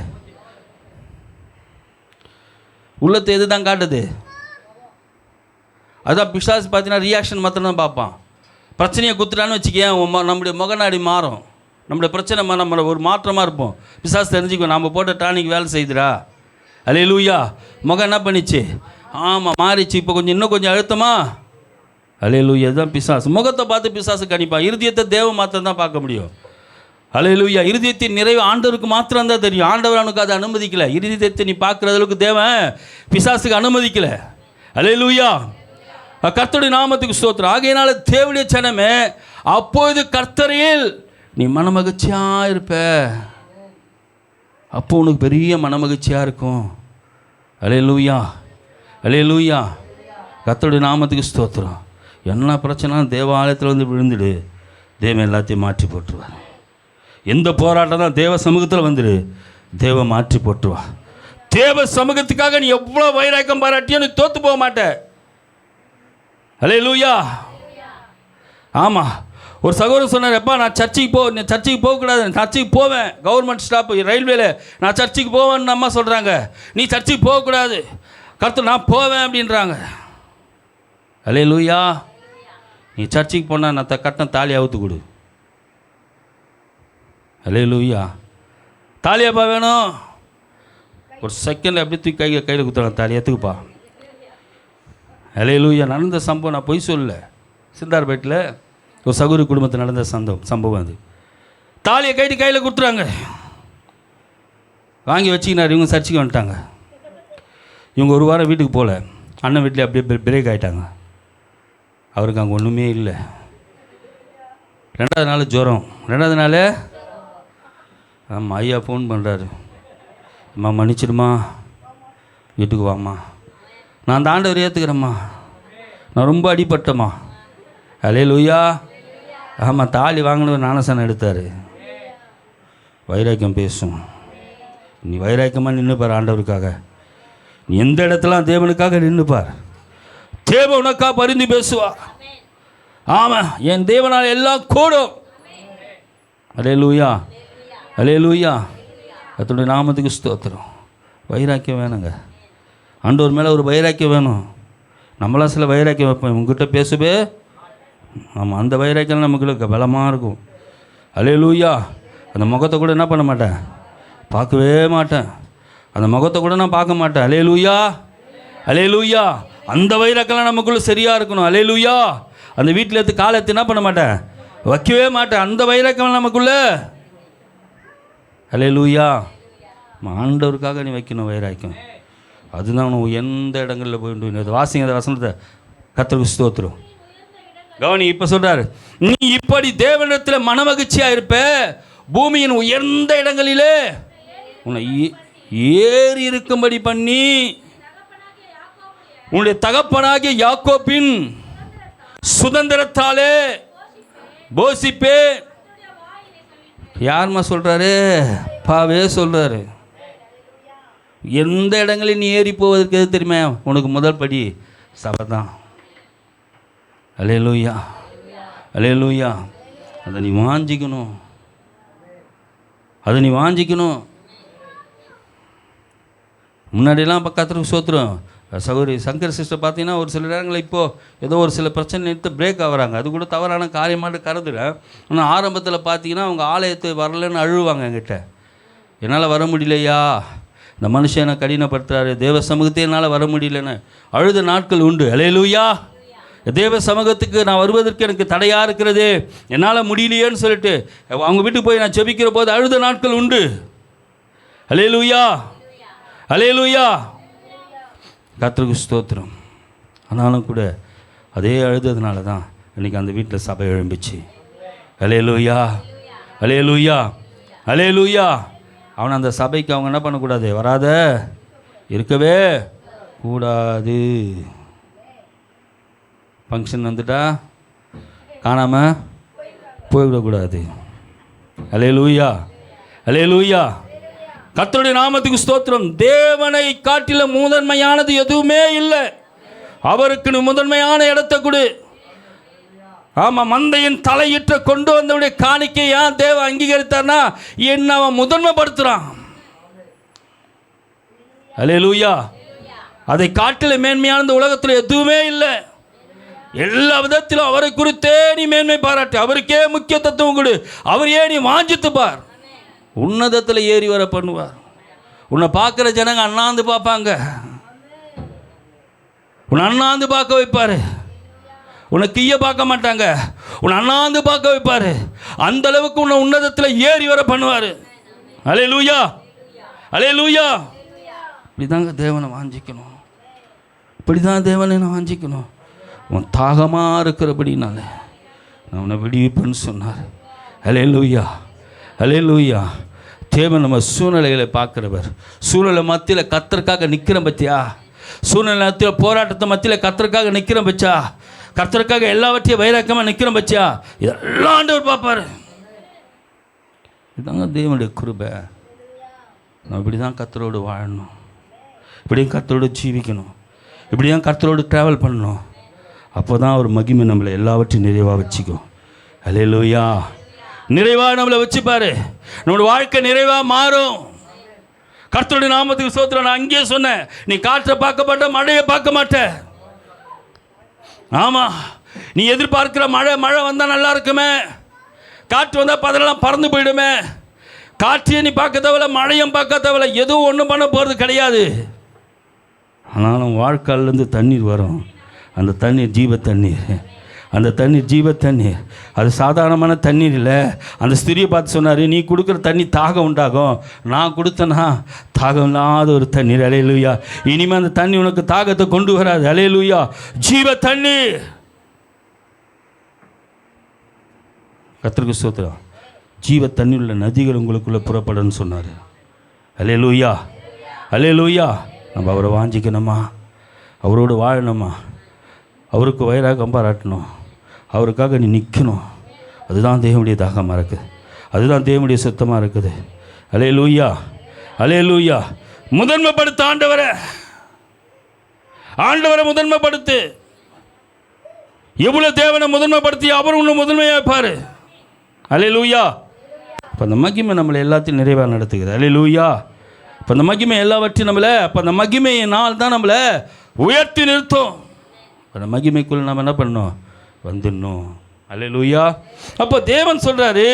உள்ளத்தை எது தான் காட்டுது? அதுதான் பிசாசு. பார்த்தீங்கன்னா ரியாக்ஷன் மாத்திரம் தான் பார்ப்பான். பிரச்சனையை குத்துட்டான்னு வச்சுக்கேன், நம்முடைய முகநாடி மாறும். நம்முடைய பிரச்சனை நம்ம ஒரு மாற்றமாக இருப்போம். பிசாசு தெரிஞ்சுக்குவோம், நம்ம போட்ட டானிக் வேலை செய்துடா. அல்லேலூயா. முகம் என்ன பண்ணிச்சு? ஆமாம், மாறிச்சு. இப்போ இன்னும் கொஞ்சம் அழுத்தமா. அல்லேலூயா. இதுதான் பிசாசு. முகத்தை பார்த்து பிசாசு கணிப்பான். இருதயத்தை தேவ மாத்திரம் தான் பார்க்க முடியும். அல்லேலூயா. இருதயத்தின் நிறைவு ஆண்டவருக்கு மாத்திரம் தான் தெரியும். ஆண்டவர் அவனுக்கு அதை அனுமதிக்கலை. இருதயத்தை நீ பார்க்குற அளவுக்கு தேவன் பிசாசுக்கு அனுமதிக்கலை. அல்லேலூயா. கர்த்தருடைய நாமத்துக்கு ஸ்தோத்திரம். ஆகையினால தேவனுடைய ஜனமே, அப்போது கர்த்தரில் நீ மனமகிழ்ச்சியாக இருப்ப. அப்போ உனக்கு பெரிய மனமகிழ்ச்சியாக இருக்கும். அல்லேலூயா, அல்லேலூயா. கர்த்தருடைய நாமத்துக்கு ஸ்தோத்திரம். என்ன பிரச்சனை தேவாலயத்தில் வந்து விழுந்துடு, தேவன் எல்லாத்தையும் மாற்றி போட்டுருவார். எந்த போராட்டம் தான் தேவ சமூகத்தில் வந்துடு, தேவ மாற்றி போட்டுருவா. தேவ சமூகத்துக்காக நீ எவ்வளோ வைராக்கம் பாராட்டியோ நீ தோற்று போக மாட்ட. அல்லேலூயா. ஆமாம், ஒரு சகோதரர் சொன்னார், எப்பா நான் சர்ச்சுக்கு போகக்கூடாது, சர்ச்சுக்கு போவேன், கவர்மெண்ட் ஸ்டாப் ரயில்வேல நான் சர்ச்சுக்கு போவேன்னு அம்மா சொல்கிறாங்க. நீ சர்ச்சுக்கு போகக்கூடாது, கர்த்தர் நான் போவேன் அப்படின்றாங்க. அல்லேலூயா. நீ சர்ச்சுக்கு போனால் நான் கட்டின தாலி அவுத்து கொடு. அல்லேலூயா. தாலியாப்பா வேணும், ஒரு செகண்டில் எப்படி தூக்கி கையில் குத்துறாங்க, தாலி எடுத்துக்குப்பா. அல்லேலூயா. நடந்த சம்பவம், நான் பொய் சொல்லலை. சிந்தார்பேட்டில் ஒரு சகோதரி குடும்பத்தில் நடந்த சம்பவம் அது. தாலியை கைட்டு கையில் கொடுத்துறாங்க, வாங்கி வச்சுக்கினார். இவங்க சர்ச்சுக்கு வந்துட்டாங்க. இவங்க ஒரு வாரம் வீட்டுக்கு போகல. அண்ணன் வீட்டில் அப்படியே பிரேக் ஆகிட்டாங்க. அவருக்கு அங்கே ஒன்றுமே இல்லை. 2வது நாள் ஜுரம். 2வது நாள் ஆமாம், ஐயா ஃபோன் பண்ணுறாரு, அம்மா மன்னிச்சிடுமா, வீட்டுக்கு வாம்மா, நான் அந்த ஆண்டவர் ஏற்றுக்கிறேம்மா, நான் ரொம்ப அடிப்பட்டம்மா. அல்லேலூயா. ஆமாம், தாலி வாங்கினவர் ஞானஸ்நானம் எடுத்தார். வைராக்கியம் பேசும். நீ வைராக்கியமாக நின்றுப்பார் ஆண்டவருக்காக. நீ எந்த இடத்துலாம் தேவனுக்காக நின்றுப்பார். தேவன் உனக்கா பரிந்து பேசுவா. ஆமாம், என் தேவனால் எல்லாம் கூடும். அல்லேலூயா, அல்லேலூயா. கர்த்தருடைய நாமத்துக்கு ஸ்தோத்திரம். வைராக்கியம் வேணுங்க. ஆண்டவர் மேலே ஒரு வைராக்கியம் வேணும். நம்மளாம் சில வைராக்கியம் வைப்போம், உங்ககிட்ட பேசுவே. ஆமாம், அந்த வைராக்கியம் நமக்கு பலமாக இருக்கும். அல்லேலூயா. அந்த முகத்தை கூட என்ன பண்ண மாட்டேன், பார்க்கவே மாட்டேன். அந்த முகத்தை கூட நான் பார்க்க மாட்டேன். அல்லேலூயா, அல்லேலூயா. அந்த வைராக்கியம் நமக்குள்ளே சரியாக இருக்கணும். அல்லேலூயா. அந்த வீட்டில் எடுத்து காலை எடுத்து என்ன பண்ண மாட்டேன், வைக்கவே மாட்டேன். அந்த வைராக்கியம் நமக்குள்ளே. அல்லேலூயா. ஆண்டவருக்காக நீ வைக்கணும் வைராக்கியம். அதுதான் உனக்கு எந்த இடங்களில் போயிட்டு வாசிங்க அந்த வசனத்தை. கர்த்தருக்கு ஸ்தோத்திரம். கவனி, இப்போ சொல்கிறாரு, நீ இப்படி தேவனிடத்தில் மனமகிழ்ச்சியாக இருப்ப, பூமியின் உயர்ந்த இடங்களிலே உன்னை ஏறி இருக்கும்படி பண்ணி உன்னுடைய தகப்பனாகிய யாக்கோபின் சுதந்திரத்தாலே போஷிப்பே. யாருமா சொல்கிறாரு? பாவே சொல்கிறாரு. எந்த இடங்களில் நீ ஏறி போவதற்கு எது தெரியுமா? உனக்கு முதல் படி சபை தான். அல்லேலூயா, அல்லேலூயா. அதை நீ வாஞ்சிக்கணும், அதை நீ வாஞ்சிக்கணும். முன்னாடியெல்லாம் இப்போ கர்த்தருக்கு ஸ்தோத்திரம். சகோதரி சங்கர் சிஸ்டர் பார்த்தீங்கன்னா ஒரு சில நேரங்களில் இப்போது ஏதோ ஒரு சில பிரச்சனை எடுத்து பிரேக் ஆகுறாங்க. அது கூட தவறான காரியமாட்டு கருதுறேன். ஆனால் ஆரம்பத்தில் பார்த்தீங்கன்னா அவங்க ஆலயத்தை வரலன்னு அழுவாங்க. என்கிட்ட என்னால் வர முடியலையா, இந்த மனுஷன் என்னை கடினப்படுத்துறாரு, தேவ சமூகத்தை என்னால் வர முடியலன்னு அழுத நாட்கள் உண்டு. அல்லேலூயா. தேவ சமூகத்துக்கு நான் வருவதற்கு எனக்கு தடையாக இருக்கிறது, என்னால் முடியலையேன்னு சொல்லிட்டு அவங்க வீட்டுக்கு போய் நான் ஜெபிக்கிற போது அழுத நாட்கள் உண்டு. அல்லேலூயா, அல்லேலூயா. கர்த்தருக்கு ஸ்தோத்திரம். ஆனாலும் கூட அதே அழுததுனால தான் இன்றைக்கி அந்த வீட்டில் சபை எழும்பிச்சு. அல்லேலூயா, அல்லேலூயா, அல்லேலூயா. அவனை அந்த சபைக்கு அவங்க என்ன பண்ணக்கூடாது, வராத இருக்கவே கூடாது. ஃபங்க்ஷன் வந்துட்டா காணாமல் போய்விடக்கூடாது. அல்லேலூயா, அல்லேலூயா. கர்த்தருடைய நாமத்துக்கு ஸ்தோத்திரம். தேவனை காட்டிலும் முதன்மையானது எதுவுமே இல்லை. அவருக்கு நீ முதன்மையான இடத்தை கொடு. ஆமாம், மந்தையின் தலையிட்ட கொண்டு வந்தவுடைய காணிக்கை ஏன் தேவ அங்கீகரித்தார்னா என்ன அவன் முதன்மைப்படுத்துகிறான். அல்லேலூயா. அதை காட்டிலும் மேன்மையானது உலகத்தில் எதுவுமே இல்லை. எல்லா விதத்திலும் அவரை குறித்தே நீ மேன்மை பாராட்டு, அவருக்கே முக்கியத்துவம் கொடு, அவரையே நீ வாஞ்சித்து பார். உன்னதத்தில் ஏறி வர பண்ணுவார். உன்னை பார்க்குற ஜனங்க அண்ணாந்து பார்ப்பாங்க, உன்னை அண்ணாந்து பார்க்க வைப்பார். உன்னை கீழே பார்க்க மாட்டாங்க, உன்னை அண்ணாந்து பார்க்க வைப்பார். அந்த அளவுக்கு உன்னை உன்னதத்தில் ஏறி வர பண்ணுவார். அல்லேலூயா, அல்லேலூயா. இப்படி தாங்க தேவனை வாஞ்சிக்கணும், இப்படி தான் தேவனை நான் வாஞ்சிக்கணும். உன் தாகமாக இருக்கிறபடினால நான் உன்னை விடுவிப்பேன்னு சொன்னார். அல்லேலூயா, அல்லேலூயா. தேவன் நம்ம சூழ்நிலைகளை பார்க்குறவர். சூழ்நிலை மத்தியில் கர்த்தருக்காக நிற்கிறேன் பற்றியா? சூழ்நிலை மத்தியில் போராட்டத்தை மத்தியில் கர்த்தருக்காக நிற்கிறேன் பச்சா? கர்த்தருக்காக எல்லாவற்றையும் வைராக்கியமாக நிற்கிறோம் பச்சா? இதெல்லாம் ஆண்டவர் பார்ப்பார். இதுதாங்க தேவனுடைய கிருபை. நம்ம இப்படி தான் கர்த்தரோடு வாழணும், இப்படியும் கர்த்தரோடு ஜீவிக்கணும், இப்படி தான் கர்த்தரோடு ட்ராவல் பண்ணணும். அப்போ தான் ஒரு மகிமை நம்மளை எல்லாவற்றையும் நிறைவாக வச்சுக்கும். அல்லேலூயா. நிறைவாக நம்மளை வச்சுப்பார். நம்மளோட வாழ்க்கை நிறைவாக மாறும். கர்த்தருடைய நாமத்துக்கு ஸ்தோத்திரம். நான் அங்கேயே சொன்னேன், நீ காற்றை பார்க்க மாட்ட, மழையை பார்க்க மாட்ட. ஆமாம், நீ எதிர்பார்க்கிற மழை வந்தால் நல்லா இருக்குமே, காற்று வந்தால் பதரெல்லாம் பறந்து போயிடுமே. காற்றையும் நீ பார்க்க தேவையில்ல, மழையும் பார்க்க தேவையில்ல, எதுவும் ஒன்றும் பண்ண போகிறது கிடையாது. ஆனாலும் வாழ்க்கையிலேருந்து தண்ணீர் வரும். அந்த தண்ணீர் ஜீவ தண்ணீர், அந்த தண்ணீர் ஜீவ தண்ணீர். அது சாதாரணமான தண்ணீர் இல்லை. அந்த ஸ்திரியை பார்த்து சொன்னார், நீ கொடுக்குற தண்ணி தாகம் உண்டாகும், நான் கொடுத்தேன்னா தாகம் இல்லாத ஒரு தண்ணீர். அல்லேலூயா. இனிமேல் அந்த தண்ணி உனக்கு தாகத்தை கொண்டு வராது. அல்லேலூயா. ஜீவ தண்ணீர். கர்த்தருக்கு ஸ்தோத்திரம். ஜீவ தண்ணீர் உள்ள நதிகள் உங்களுக்குள்ளே புறப்படன்னு சொன்னார். அல்லேலூயா, அல்லேலூயா. நம்ம அவரை வாஞ்சிக்கணுமா, அவரோடு வாழணுமா, அவருக்கு வயிறாக பாராட்டணும், அவருக்காக நீ நிற்கணும். அதுதான் தேவனுடைய தாகமாக இருக்குது, அதுதான் தேவனுடைய சுத்தமாக இருக்குது. அல்லேலூயா, அல்லேலூயா. முதன்மைப்படுத்த ஆண்டவரை, ஆண்டவரை முதன்மைப்படுத்து. எவ்வளோ தேவனை முதன்மைப்படுத்தி அவர் ஒன்று முதன்மையாக வைப்பார். அல்லேலூயா. இப்போ அந்த மகிமை நம்மளை எல்லாத்தையும் நிறைவாக நடத்துகிறது. அல்லேலூயா. இப்போ அந்த மகிமை எல்லாவற்றையும் நம்மளை, அப்போ அந்த மகிமையினால் தான் நம்மளை உயர்த்தி நிறுத்தும். அந்த மகிமைக்குள்ள நம்ம என்ன பண்ணணும்? வந்துடணும். அல்லேலூயா. அப்போ தேவன் சொல்கிறாரு,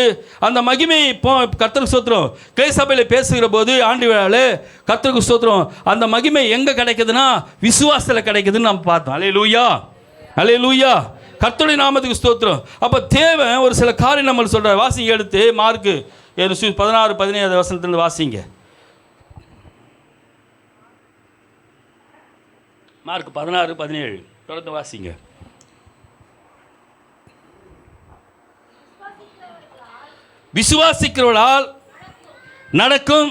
அந்த மகிமை இப்போ கர்த்தருக்கு ஸ்தோத்திரம். கிளை சபையில் பேசுகிற போது ஆண்டு விழாவில் கர்த்தருக்கு ஸ்தோத்திரம், அந்த மகிமை எங்கே கிடைக்குதுன்னா விசுவாசத்தில் கிடைக்குதுன்னு நம்ம பார்த்தோம். அல்லேலூயா, அல்லேலூயா. கர்த்தருடைய நாமத்துக்கு ஸ்தோத்திரம். அப்போ தேவன் ஒரு சில காரியம் நம்மளுக்கு சொல்கிறார். வாசிங்க, எடுத்து மார்க்கு 16-17 வசனத்துலேருந்து வாசிங்க. மார்க் 16-17 தொடர்ந்து வாசிங்க. விசுவாசிக்கிறவர்களால் நடக்கும்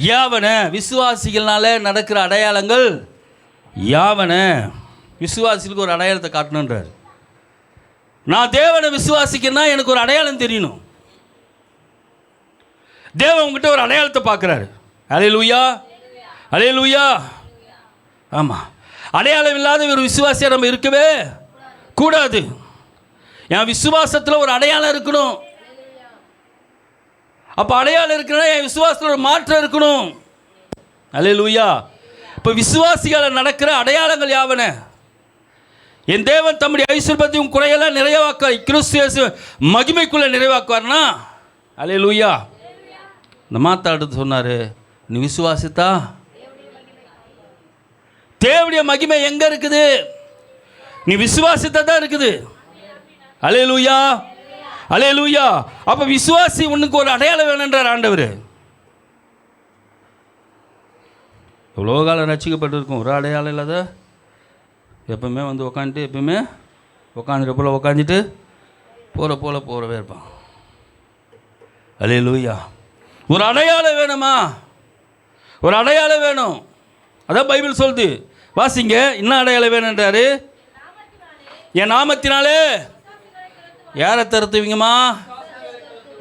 யாவன. விசுவாசிகள்னால நடக்கிற அடையாளங்கள் யாவன. விசுவாசிகளுக்கு ஒரு அடையாளத்தை காட்டணுன்றார். நான் தேவனை விசுவாசிக்கிறேன்னா எனக்கு ஒரு அடையாளம் தெரியணும். தேவன் உங்ககிட்ட ஒரு அடையாளத்தை பார்க்குறாரு. அல்லேலூயா, அல்லேலூயா. ஆமாம், அடையாளம் இல்லாத ஒரு விசுவாசியாக நம்ம இருக்கவே கூடாது. என் விசுவாசத்தில் ஒரு அடையாளம் இருக்கணும். அப்போ அடையாளம் இருக்குன்னா என் விசுவாசத்தில் ஒரு மாற்றம் இருக்கணும். அல்லேலூயா. இப்போ விசுவாசிகளை நடக்கிற அடையாளங்கள் யாவன? என் தேவன் தம்முடைய ஐஸ்வர்யத்தையும் குறையெல்லாம் நிறைவாக்க கிறிஸ்து மகிமைக்குள்ளே நிறைவாக்குவார்னா, அல்லேலூயா. இந்த மாத்தாடுத்து சொன்னார், நீ விசுவாசித்தா தேவனுடைய மகிமை எங்கே இருக்குது? நீ விசுவாசித்தா தான் இருக்குது. அல்லேலூயா, அல்லேலூயா. அப்போ விசுவாசி உனக்கு ஒரு அடையாளம் வேணுன்றார் ஆண்டவர். எவ்வளோ காலம் ரசிக்கப்பட்டிருக்கும், ஒரு அடையாளம் இல்லாத எப்பவுமே வந்து உக்காந்துட்டு, எப்பவுமே உக்காந்துட்டு போல் உக்காந்துட்டு போகிறவே இருப்பான். அல்லேலூயா. ஒரு அடையாளம் வேணுமா? ஒரு அடையாளம் வேணும். அதான் பைபிள் சொல்லுது. வாசிங்க, இன்னும் அடையாளம் வேணுன்றாரு. என் நாமத்தினாலே யாரை துரத்துவீங்கம்மா?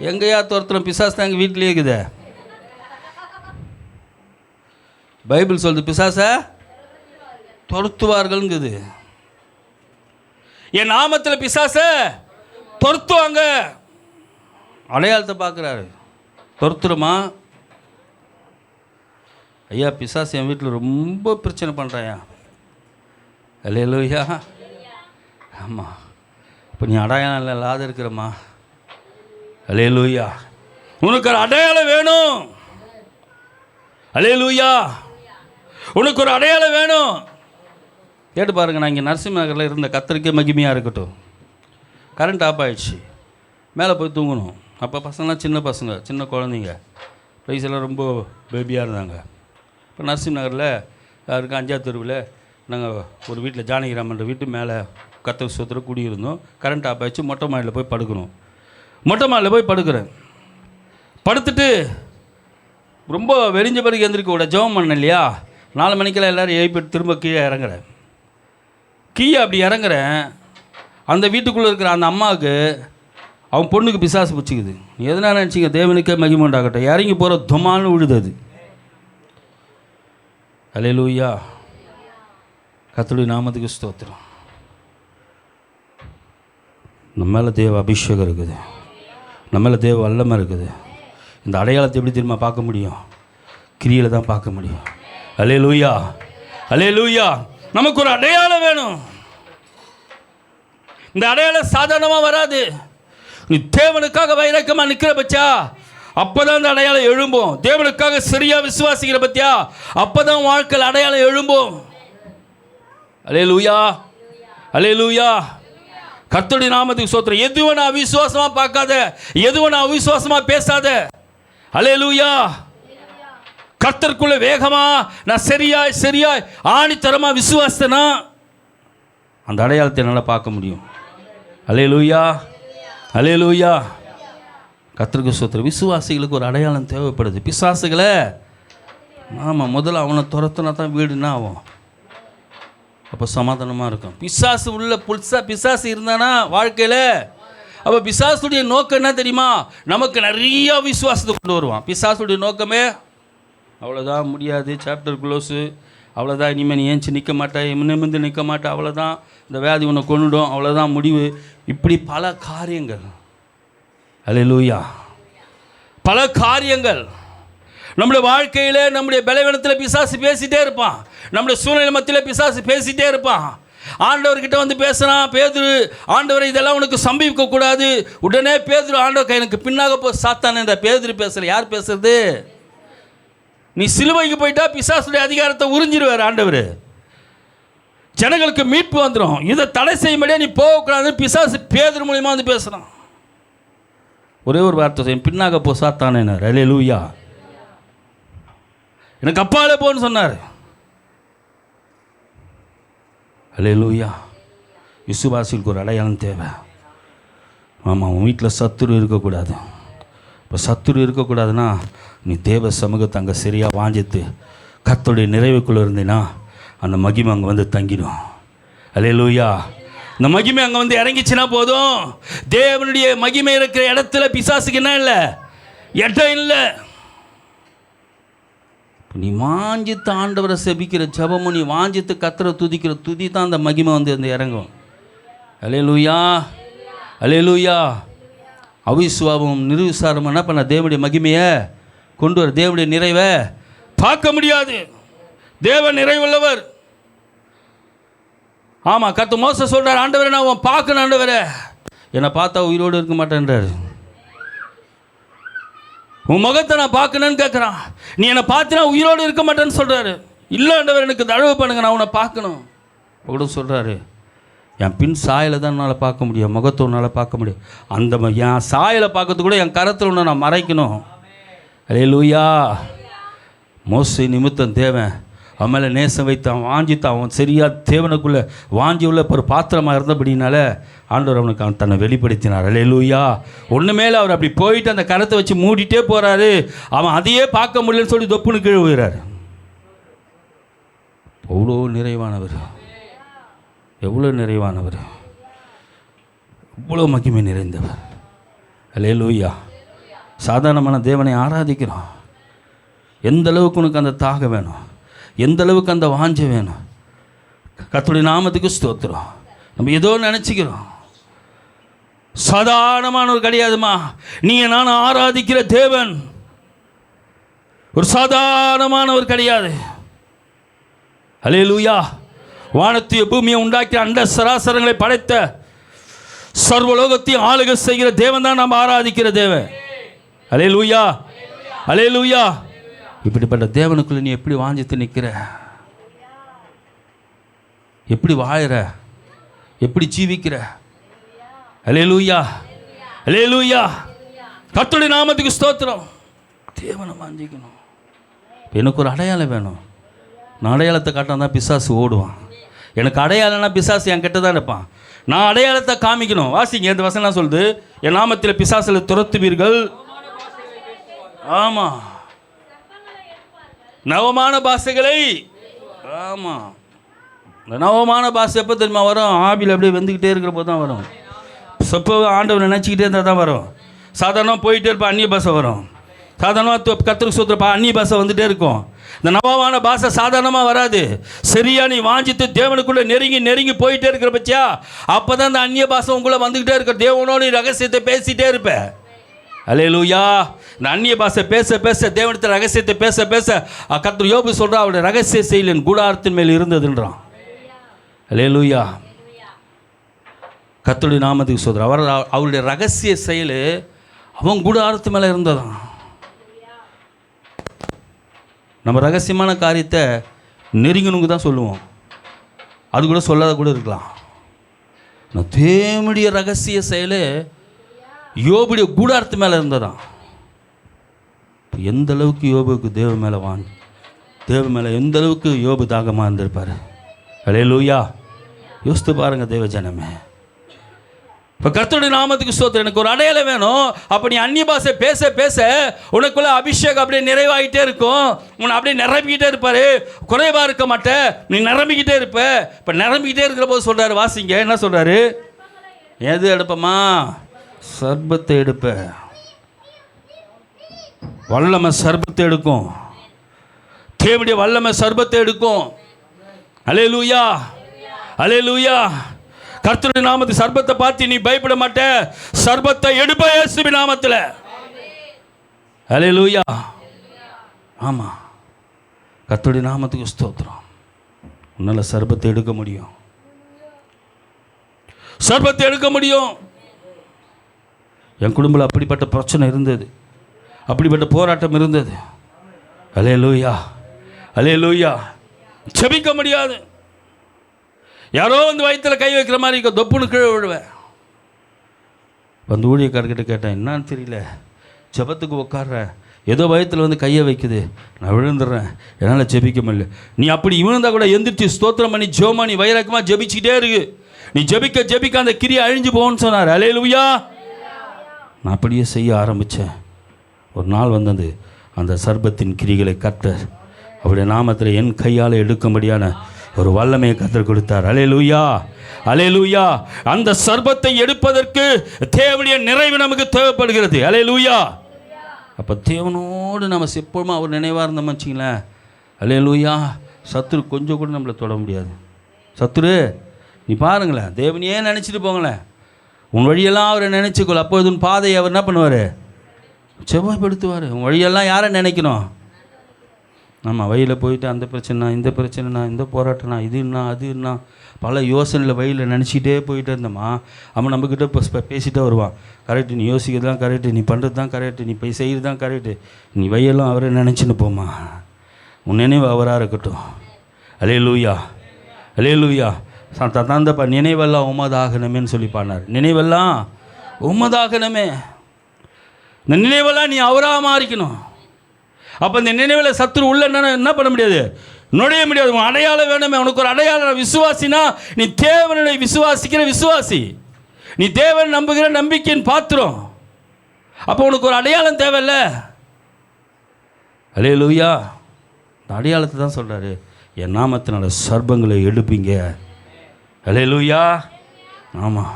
எங்கேயா துரத்துறோம்? பிசாசு தான் எங்கள் வீட்டிலே இருக்குது. பைபிள் சொல்லுது பிசாசை துரத்துவார்கள்ங்குது. என் நாமத்தில் பிசாசை துரத்துவாங்க. அடையாளத்தை பார்க்குறாரு. துரத்துருமா? ஐயா, பிசாசு என் வீட்டில் ரொம்ப பிரச்சனை பண்ணுறாயா. அல்லேலூயா. ஆமாம், இப்போ நீ அடையாளம் இல்லாத இருக்கிறம்மா. அல்லேலூயா. உனக்கு ஒரு அடையாளம் வேணும். அல்லேலூயா. உனக்கு ஒரு அடையாளம் வேணும். கேட்டு பாருங்கள். நான் இங்கே நரசிம்ம நகரில் இருந்த கத்தருக்கே மகிமையாக இருக்கட்டும். கரண்ட் ஆஃப் ஆகிடுச்சு. மேலே போய் தூங்கணும். அப்போ பசங்களாம் சின்ன பசங்க, சின்ன குழந்தைங்க, வயசெல்லாம் ரொம்ப பேபியாக இருந்தாங்க. இப்போ நரசிம்ம நகரில் இருக்க 5ஆவது தெருவில் நாங்கள் ஒரு வீட்டில் ஜானகிராமன்ற வீட்டு மேலே கத்தர் சுத்தர குடியிருந்தோம். கரண்ட் ஆஃப் ஆகிடுச்சு. மொட்டை மாடியில் போய் படுக்கணும். மொட்டை மாடியில் போய் படுக்கிறேன். படுத்துட்டு ரொம்ப வெறிஞ்ச பிறகு எந்திரிக்க கூட ஜெபம் பண்ண இல்லையா. 4 மணிக்கெல்லாம் எல்லோரும் எழுப்பிட்டு திரும்ப கீழே இறங்குறேன். கீழே அப்படி இறங்குறேன். அந்த வீட்டுக்குள்ளே இருக்கிற அந்த அம்மாவுக்கு அவன் பொண்ணுக்கு பிசாசு பிடிச்சிக்குது. எதனால் நினச்சிங்க? தேவனுக்கே மகிமை உண்டாகட்டும். இறங்கி போகிற துமான்னு விழுது அது. அல்லேலூயா, கர்த்தருடைய நாமத்துக்கு ஸ்தோத்திரம். நம்ம மேலே தேவ அபிஷேகம் இருக்குது. நம்ம மேலே தேவ வல்லமை இருக்குது. இந்த அடையாளத்தை எப்படி திரும்ப பார்க்க முடியும்? கிரியில் தான் பார்க்க முடியும். அல்லேலூயா, அல்லேலூயா. நமக்கு ஒரு அடையாளம் வேணும். இந்த அடையாளம் சாதாரணமாக வராது. நீ தேவனுக்காக வைரக்கமாக நிற்கிற பச்சா, அப்போ தான் இந்த அடையாளம் எழும்போம். தேவனுக்காக சரியாக விசுவாசிக்கிற பத்தியா, அப்போ தான் வாழ்க்கையில் அடையாளம் எழும்போம். அல்லேலூயா, அல்லேலூயா. கர்த்தருடைய நாமத்துக்கு ஸ்தோத்திரம். எதுவும் நான் அவிசுவாசமாக பார்க்காத, எதுவும் நான் அவிசுவாசமாக பேசாத. அல்லேலூயா. கர்த்தருக்குள்ள வேகமா நான் சரியாய் ஆணித்தரமாக விசுவாசனா அந்த அடையாளத்தை என்னால் பார்க்க முடியும். அல்லேலூயா, அல்லேலூயா. கர்த்தருக்கு ஸ்தோத்திரம். விசுவாசிகளுக்கு ஒரு அடையாளம் தேவைப்படுது. பிசாசுகளை ஆமாம், முதல்ல அவனை துரத்துனா தான் வீடுன்னா ஆகும். அப்போ சமாதானமாக இருக்கும். பிசாசு உள்ள பிசாசு இருந்தானா வாழ்க்கையில், அப்போ பிசாசுடைய நோக்கம் என்ன தெரியுமா? நமக்கு நிறைய விசுவாசத்தை கொண்டு வருவான். பிசாசுடைய நோக்கமே அவ்வளோதான், முடியாது, சாப்டர் க்ளோஸு, அவ்வளோதான், இனிமேல் நீ ஏஞ்சி நிற்க மாட்டேன், நிமிர்ந்து நிற்க மாட்டேன், அவ்வளோதான், இந்த வியாதி உன்னை கொண்டுடும், அவ்வளோதான் முடிவு. இப்படி பல காரியங்கள். அல்லேலூயா. பல காரியங்கள் நம்முடைய வாழ்க்கையில், நம்முடைய பலவீனத்தில் பிசாசு பேசிகிட்டே இருப்பான். நம்முடைய சூழ்நிலை மத்தியில் பிசாசு பேசிகிட்டே இருப்பான். ஆண்டவர்கிட்ட வந்து பேசுகிறான். பேதுரு, ஆண்டவரை இதெல்லாம் உனக்கு சம்பவிக்கக்கூடாது. உடனே பேதுரு, ஆண்டவர் எனக்கு பின்னாக போ சாத்தான் என்ற பேதுரு பேசுகிற. யார் பேசுறது? நீ சிலுவைக்கு போயிட்டா பிசாசுடைய அதிகாரத்தை உறிஞ்சிருவார் ஆண்டவர். ஜனங்களுக்கு மீட்பு வந்துடும். இதை தடை செய்யும்படியா நீ போகக்கூடாதுன்னு பிசாசு பேதுரு மூலியமாக வந்து பேசுகிறான். ஒரே ஒரு வார்த்தை செய்யும், பின்னாக போ சாத்தானே. அல்லேலூயா. எனக்கு அப்பாலே போன்னு சொன்னார். அல்லேலூயா. விசுவாசிகளுக்கு ஒரு அடையாளம் தேவை. ஆமாம், உன் வீட்டில் சத்துரு இருக்கக்கூடாது. இப்போ சத்துரு இருக்கக்கூடாதுன்னா நீ தேவ சமூகத்தை அங்கே சரியாக வாஞ்சித்து கர்த்தருடைய நிறைவுக்குள்ளே இருந்தீன்னா அந்த மகிமை அங்கே வந்து தங்கிடும். அல்லேலூயா. இந்த மகிமை அங்கே வந்து இறங்கிச்சுன்னா போதும். தேவனுடைய மகிமை இருக்கிற இடத்துல பிசாசுக்கு என்ன இல்லை? இடம் இல்லை. நீ வாஞ்சித்து ஆண்டவரை செபிக்கிற ஜபமும், நீ வாஞ்சித்து கர்த்தரை துதிக்கிற துதி தான் அந்த மகிமை வந்து இறங்கும். அல்லேலூயா, அல்லேலூயா. அவிசுவாபம் நிர்விசாரம் என்ன பண்ண? தேவனுடைய மகிமையை கொண்டு வர, தேவனுடைய நிறைவை பார்க்க முடியாது. தேவன் நிறைவுள்ளவர். ஆமாம், கர்த்தர் மோசே சொல்கிறார், ஆண்டவரை நான் அவன் பார்க்கணும், ஆண்டவரை என்னை பார்த்தா உயிரோடு இருக்க மாட்டேன்றார். உன் முகத்தை நான் பார்க்கணுன்னு கேட்குறான். நீ என்னை பார்த்தினா உயிரோடு இருக்க மாட்டேன்னு சொல்கிறாரு. இல்லை ஆண்டவர், எனக்கு தடவை பண்ணுங்க, நான் உன்னை பார்க்கணும் கூட சொல்கிறாரு. என் பின் சாயலை தான் என்னால் பார்க்க முடியும், முகத்தை உன்னால் பார்க்க முடியும். அந்த என் சாயலை பார்க்கறது கூட என் கரத்தில் ஒன்று நான் மறைக்கணும். அல்லேலூயா. மோசே நிமித்தம் தேவன் அவன் மேலே நேசம் வைத்து அவன் வாஞ்சித்தான். அவன் சரியாக தேவனுக்குள்ளே வாஞ்சி உள்ள ஒரு பாத்திரமாக இருந்தபடினால ஆண்டவர் அவனுக்கு அவன் தன்னை வெளிப்படுத்தினார். அல்லேலூயா. ஒன்று மேலே அவர் அப்படி போயிட்டு அந்த கரத்தை வச்சு மூடிட்டே போகிறாரு. அவன் அதையே பார்க்க முடியலன்னு சொல்லி தொப்புன்னு கீழே விழுகிறார். அவ்வளோ நிறைவானவர், எவ்வளோ நிறைவானவர், இவ்வளோ மகிமை நிறைந்தவர். அல்லேலூயா. சாதாரணமான தேவனை ஆராதிக்கிறோம். எந்த அளவுக்கு உனக்கு அந்த தாகம் வேணும், எந்த அளவுக்கு அந்த வாஞ்சை வேணும். கர்த்தருடைய நாமத்துக்கு ஸ்தோத்திரம். நம்ம ஏதோ நினச்சிக்கிறோம். சாதாரணமானவர் கிடையாதுமா. நீங்கள் நான் ஆராதிக்கிற தேவன் ஒரு சாதாரணமானவர் கிடையாது. அல்லேலூயா. வானத்தைய பூமியை உண்டாக்கி அண்ட சராசரங்களை படைத்த சர்வலோகத்தையும் ஆளுகை செய்கிற தேவன் தான் நாம் ஆராதிக்கிற தேவன். அல்லேலூயா, அல்லேலூயா. இப்படிப்பட்ட தேவனுக்குள்ள நீ எப்படி வாஞ்சித்து நிற்கிற? எப்படி வாழுற, எப்படி ஜீவிக்கிற? அல்லேலூயா, அல்லேலூயா. கர்த்தருடைய நாமத்துக்கு ஸ்தோத்திரம். தேவனை வாஞ்சிக்கணும். எனக்கு ஒரு அடையாளம் வேணும். நான் அடையாளத்தை காட்டினா தான் பிசாசு ஓடுவான். எனக்கு அடையாளம்னா பிசாசு என் கிட்ட தான் இருப்பான். நான் அடையாளத்தை காமிக்கணும். வாசிங்க, இந்த வசனம் சொல்லுது, என் நாமத்தில் பிசாசுல துரத்துவீர்கள். ஆமாம், நவமான பாஷைகளை. ஆமாம், இந்த நவமான பாஷை எப்போ தெரியுமா வரும்? ஆவியில் அப்படியே வந்துக்கிட்டே இருக்கிற போது தான் வரும். சொப்ப ஆண்டவர் நினச்சிக்கிட்டே இருந்தால் தான் வரும். சாதாரணமாக போயிட்டே இருப்பா, அந்நிய பாஷை வரும். சாதாரணமாக கர்த்தருக்கு சூத்திரப்பா, அந்நிய பாஷை வந்துகிட்டே இருக்கும். இந்த நவமான பாஷை சாதாரணமாக வராது. சரியா நீ வாஞ்சித்து தேவனுக்குள்ளே நெருங்கி நெருங்கி போயிட்டே இருக்கிற பற்றியா, அப்போ தான் இந்த அந்நிய பாஷை உங்களை வந்துக்கிட்டே இருக்க. தேவனோடு நீ ரகசியத்தை பேசிகிட்டே இருப்ப. அல்லேலூயா. இந்த அந்நிய பாஷை பேச பேச, தேவனத்தை ரகசியத்தை பேச பேச, கர்த்தர் யோபு சொல்கிறா, அவருடைய ரகசிய செயலின் கூடாரத்தின் மேல் இருந்ததுன்றான். அல்லேலூயா. கர்த்தருடைய நாமத்துக்கு சொல்கிறார். அவருடைய ரகசிய செயல் அவன் கூடாரத்து மேலே இருந்ததான். நம்ம ரகசியமான காரியத்தை நெருங்கணுங்க தான் சொல்லுவோம். அது கூட சொல்லாத கூட இருக்கலாம். நான் தேவனுடைய ரகசிய செயல் யோபுடைய கூடாரத்து மேலே இருந்ததான். எந்த அளவுக்கு யோபுக்கு தேவ மேலே தேவ மேலே எந்த அளவுக்கு யோபு தாகமாக இருந்திருப்பார். அல்லேலூயா. யோசித்து பாருங்கள் தேவ ஜனமே. இப்போ கர்த்தருடைய நாமத்துக்கு ஸ்தோத்திரம். எனக்கு ஒரு அடையாளம் வேணும். அப்போ நீ அந்நிய பாஷை பேச பேச உனக்குள்ள அபிஷேகம் அப்படியே நிறைவாகிட்டே இருக்கும். உன்னை அப்படியே நிரம்பிக்கிட்டே இருப்பார். குறைவாக இருக்க மாட்டேன், நீ நிரம்பிக்கிட்டே இருப்ப. இப்போ நிரம்பிக்கிட்டே இருக்கிற போது சொல்கிறாரு, வாசிங்க என்ன சொல்கிறாரு? எது எடுப்பமா? சர்பத்தை எடுப்ப. வல்லமை சர்பத்தை எடுக்கும். தேவனுடைய வல்லமை சர்பத்தை எடுக்கும். அல்லேலூயா, அல்லேலூயா. கர்த்தருடைய நாமத்தில் சர்பத்தை பார்த்து நீ பயப்பட மாட்ட. சர்பத்தை எடுப்ப இயேசுவின் நாமத்தில். அல்லேலூயா. ஆமாம், கர்த்தருடைய நாமத்துக்கு ஸ்தோத்திரம். உன்னால் சர்பத்தை எடுக்க முடியும். சர்பத்தை எடுக்க முடியும். என் குடும்பத்தில் அப்படிப்பட்ட பிரச்சனை இருந்தது, அப்படிப்பட்ட போராட்டம் இருந்தது. அல்லேலூயா, அல்லேலூயா. ஜெபிக்க முடியாது. யாரோ வந்து வயிற்றில் கை வைக்கிற மாதிரி இருக்க, தொப்புன்னு கீழே விழுவேன். வந்து ஊழியக்காரர்கிட்ட கேட்டேன், என்னான்னு தெரியல, ஜெபத்துக்கு உட்கார்றேன், ஏதோ வயிற்றில் வந்து கையை வைக்குது, நான் விழுந்துடுறேன், என்னால் ஜெபிக்க முடியல. நீ அப்படி விழுந்தா கூட எந்திரிச்சு ஸ்தோத்திரம் பண்ணி ஜெபமா நீ வைரக்கமாக ஜெபிச்சுக்கிட்டே இருக்கு. நீ ஜெபிக்க ஜெபிக்க அந்த கிரியை அழிஞ்சு போகணும்னு சொன்னார். அல்லேலூயா. நான் அப்படியே செய்ய ஆரம்பித்தேன். ஒரு நாள் வந்தது, அந்த சர்பத்தின் கிரிகளை கர்த்தர் அவருடைய நாமத்தில் என் கையால் எடுக்கும்படியான ஒரு வல்லமையை கர்த்தர் கொடுத்தார். அல்லேலூயா, அல்லேலூயா. அந்த சர்பத்தை எடுப்பதற்கு தேவனுடைய நிறைவு நமக்கு தேவைப்படுகிறது. அல்லேலூயா. அப்போ தேவனோடு நம்ம எப்பவுமே அவர் நினைவாக இருந்தோம் வச்சிங்களேன். அல்லேலூயா. சத்துரு கொஞ்சம் கூட நம்மளை தொட முடியாது. சத்துரு நீ பாருங்களேன், தேவனையே நினச்சிட்டு போங்களேன், உன் வழியெல்லாம் அவரை நினச்சிக்கொள். அப்போது உன் பாதையை அவர் என்ன பண்ணுவார்? செவ்வாய்ப்படுத்துவார். உன் வழியெல்லாம் யாரை நினைக்கணும்? நம்ம வழியில் போயிட்டு அந்த பிரச்சனை, இந்த பிரச்சனைனா, இந்த போராட்டம்னா, இதுன்னா அதுன்னா, பல யோசனையில் வழியில் நினச்சிக்கிட்டே போயிட்டே இருந்தோம்மா, அவன் நம்மக்கிட்ட இப்போ பேசிகிட்டே வருவான். கரெக்டு, நீ யோசிக்கிறது தான் கரெக்டு, நீ பண்ணுறது தான் கரெக்டு, நீ போய் செய்கிறது தான் கரெக்டு, நீ வழியெல்லாம் அவரை நினச்சின்னு போமா. உன் நினைவு அவராக இருக்கட்டும். அல்லேலூயா, அல்லேலூயா. தந்தாந்தப்பா நினைவெல்லாம் உமதாகணுமேன்னு சொல்லி பாடினார். நினைவெல்லாம் உமதாகணுமே. இந்த நினைவெல்லாம் நீ அவராக மாறிக்கணும். அப்போ இந்த நினைவில் சத்துரு உள்ள என்ன பண்ண முடியாது? நுழைய முடியாது. உன் அடையாளம் வேணுமே. உனக்கு ஒரு அடையாளம். விசுவாசினா நீ தேவனை விசுவாசிக்கிற விசுவாசி, நீ தேவன் நம்புகிற நம்பிக்கையின் பாத்திரம். அப்போ உனக்கு ஒரு அடையாளம் தேவையில்ல. அல்லேலூயா. இந்த அடையாளத்தை தான் சொல்கிறாரு, என் நாமத்தினால சர்பங்களை எடுப்பீங்க. அல்லேலூயா. ஆமாம்,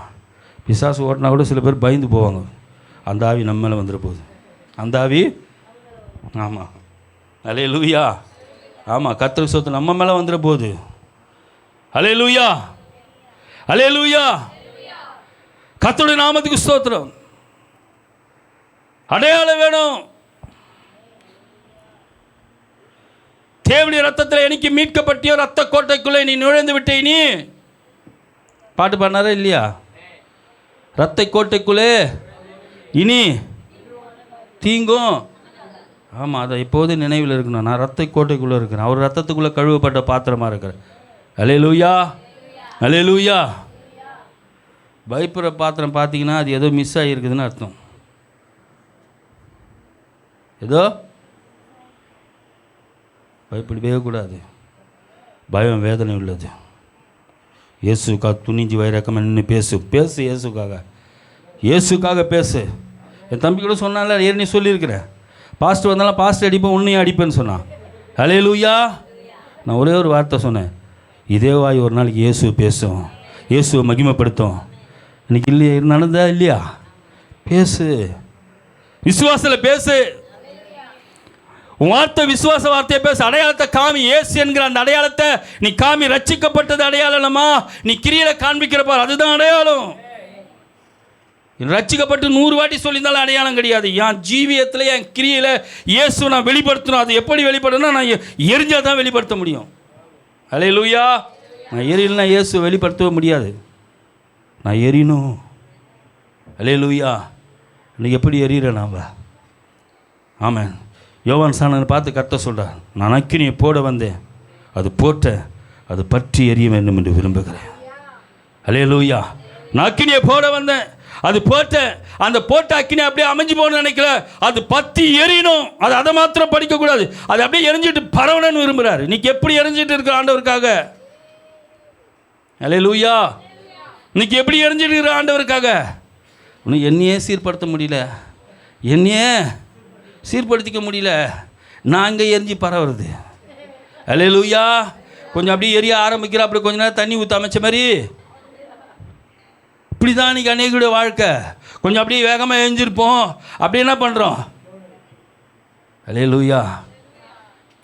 பிசாசு ஓட்டினா கூட சில பேர் பயந்து போவாங்க. அந்த ஆவி நம்ம மேலே வந்துட போகுது. அந்த ஆவி, ஆமாம், அல்லேலூயா. ஆமாம், கர்த்தருக்கு சொத்து நம்ம மேலே வந்துட போகுது. அல்லேலூயா, அல்லேலூயா. கர்த்தருடைய நாமத்துக்கு ஸ்தோத்திரம். அடையாளம் வேணும். தேவனுடைய ரத்தத்தில் எனக்கு மீட்கப்பட்டியோ ரத்த கோட்டைக்குள்ளே நீ நுழைந்து விட்டே. நீ பாட்டு பாடினாரா இல்லையா? ரத்த கோட்டைக்குள்ளே இனி தீங்கும். ஆமாம், அதை எப்போது நினைவில் இருக்கணும். நான் ரத்த கோட்டைக்குள்ளே இருக்கிறேன். அவர் ரத்தத்துக்குள்ளே கழுவப்பட்ட பாத்திரமாக இருக்கிறேன். அல்லேலூயா, அல்லேலூயா. பயப்படுற பாத்திரம் பார்த்தீங்கன்னா அது ஏதோ மிஸ் ஆகியிருக்குதுன்னு அர்த்தம். ஏதோ பயப்படவே கூடாது. பயம் வேதனை உள்ளது. இயேசுக்காக துணிஞ்சு வைரக்கமாக நின்று பேசு இயேசுக்காக பேசு. என் தம்பி கூட சொன்னால ஏற்கனவே சொல்லியிருக்கிறேன், பாஸ்டர் வந்தாலும் பாஸ்டர் அடிப்பேன் உன்னையும் அடிப்பேன்னு சொன்னான். அல்லேலூயா. நான் ஒரே ஒரு வார்த்தை சொன்னேன், இதே வாய் ஒரு நாளைக்கு இயேசு பேசும், இயேசுவை மகிமைப்படுத்தும். இன்னைக்கு இல்லையா நடந்தா இல்லையா? பேசு, விசுவாசத்தில் பேசு. உன் வார்த்தை விசுவாச வார்த்தையை பேச, அடையாளத்தை காமி. இயேசு என்கிற அந்த அடையாளத்தை நீ காமி. ரட்சிக்கப்பட்டது அடையாளமா, நீ கிரியில காண்பிக்கிறப்ப அதுதான் அடையாளம். ரட்சிக்கப்பட்டு 100 வாட்டி சொல்லியிருந்தாலும் அடையாளம் கிடையாது. என் ஜீவியத்தில் என் கிரியில இயேசு நான் வெளிப்படுத்தணும். அது எப்படி வெளிப்படணும்? நான் எரிஞ்சால் தான் வெளிப்படுத்த முடியும். அல்லேலூயா. நான் எரியலைன்னா இயேசு வெளிப்படுத்தவே முடியாது. நான் எரியணும். அல்லேலூயா. இன்னைக்கு எப்படி எரியிறேன் நாம்? ஆமென். யோவான் சாணனை பார்த்து கர்த்தர் சொல்கிறார், நான் அக்கினியை போட வந்தேன், அது போட்ட அது பற்றி எரிய வேண்டும் என்று விரும்புகிறேன். அல்லேலூயா. நான் அக்கினியை போட வந்தேன், அது போட்ட அந்த போட்ட அக்கினி அப்படியே அமைஞ்சு போகணும்னு நினைக்கல, அது பற்றி எரியணும். அது அதை மாத்திரம் படிக்கக்கூடாது, அது அப்படியே எரிஞ்சிட்டு பரவணும்னு விரும்புகிறார். இன்னைக்கு எப்படி எரிஞ்சிட்டு இருக்கிற ஆண்டவருக்காக? அல்லேலூயா. இன்னைக்கு எப்படி எரிஞ்சிட்டு இருக்கிற ஆண்டவருக்காக? இன்னும் என்னையே சீர்படுத்த முடியல, என்னையே சீர்படுத்திக்க முடியல, நான் அங்கே எரிஞ்சு பரவுறது. அல்லேலூயா. கொஞ்சம் அப்படியே எரிய ஆரம்பிக்கிற, அப்படி கொஞ்ச நேரம் தண்ணி ஊற்ற அமைச்ச மாதிரி. இப்படி தான் இன்றைக்கி அநேகருடைய வாழ்க்கை. கொஞ்சம் அப்படியே வேகமாக எரிஞ்சிருப்போம், அப்படி என்ன பண்ணுறோம்? அல்லேலூயா.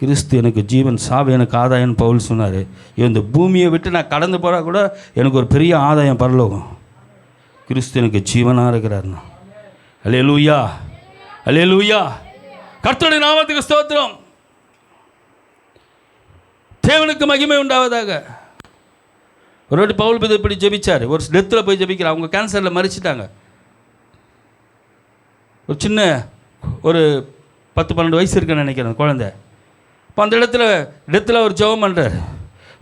கிறிஸ்து எனக்கு ஜீவன், சாவு எனக்கு ஆதாயம் பவுல் சொன்னார். இந்த பூமியை விட்டு நான் கடந்து போகிறா கூட எனக்கு ஒரு பெரிய ஆதாயம் பரலோகம். கிறிஸ்து எனக்கு ஜீவனாக இருக்கிறார்னா. அல்லேலூயா. அல்லேலூயா. கர்த்தருடைய நாமத்துக்கு ஸ்தோத்திரம். தேவனுக்கு மகிமை உண்டாவதாக. ஒரு வாட்டி பவுல் இப்படி ஜெபிச்சார். ஒரு டெத்தில் போய் ஜெபிக்கிறார். அவங்க கேன்சரில் மரிச்சிட்டாங்க. ஒரு சின்ன ஒரு 10-12 வயசு இருக்குன்னு நினைக்கிறேன் குழந்தை. இப்போ அந்த டெத்தில் ஒரு ஜெபம் பண்ணுறார்.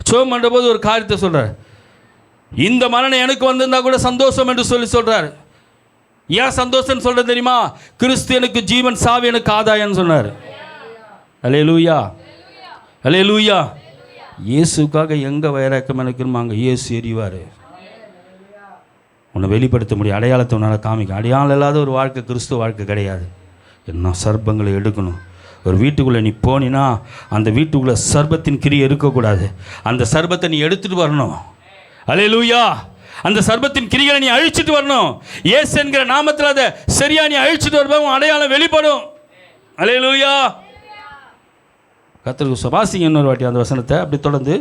ஜெபம் பண்ணுற போது ஒரு காரியத்தை சொல்கிறார், இந்த மரணம் எனக்கு வந்திருந்தா கூட சந்தோஷம் என்று சொல்கிறார். ஏன் சந்தோஷம் சொல்கிறது தெரியுமா? கிறிஸ்து எனக்கு ஜீவன், சாவு எனக்கு ஆதாயம்னு சொன்னார். அல்லேலூயா. அல்லேலூயா. இயேசுக்காக எங்கே வைராக்கம் நினைக்கிறோமோ அங்கே இயேசு எறிவார். உன்னை வெளிப்படுத்த முடியும், அடையாளத்தை உன்னால் காமிக்கும். அடையாளம் இல்லாத ஒரு வாழ்க்கை கிறிஸ்துவ வாழ்க்கை கிடையாது. என்ன சர்ப்பங்களை எடுக்கணும். ஒரு வீட்டுக்குள்ளே நீ போனினா அந்த வீட்டுக்குள்ளே சர்ப்பத்தின் கிரியை இருக்கக்கூடாது. அந்த சர்ப்பத்தை நீ எடுத்துகிட்டு வரணும். அல்லேலூயா. அந்த சர்ப்பத்தின் கிரிகளை நீ அழிச்சிட்டு வரணும். இயேசு என்கிற நாமத்தில் அதை சரியா நீ அழிச்சிட்டு வருவோம், அடையாளம் வெளிப்படும். அல்லேலூயா. கர்த்தருக்கு சுபாசிங்க இன்னொரு வாட்டி அந்த வசனத்தை அப்படி தொடர்ந்து.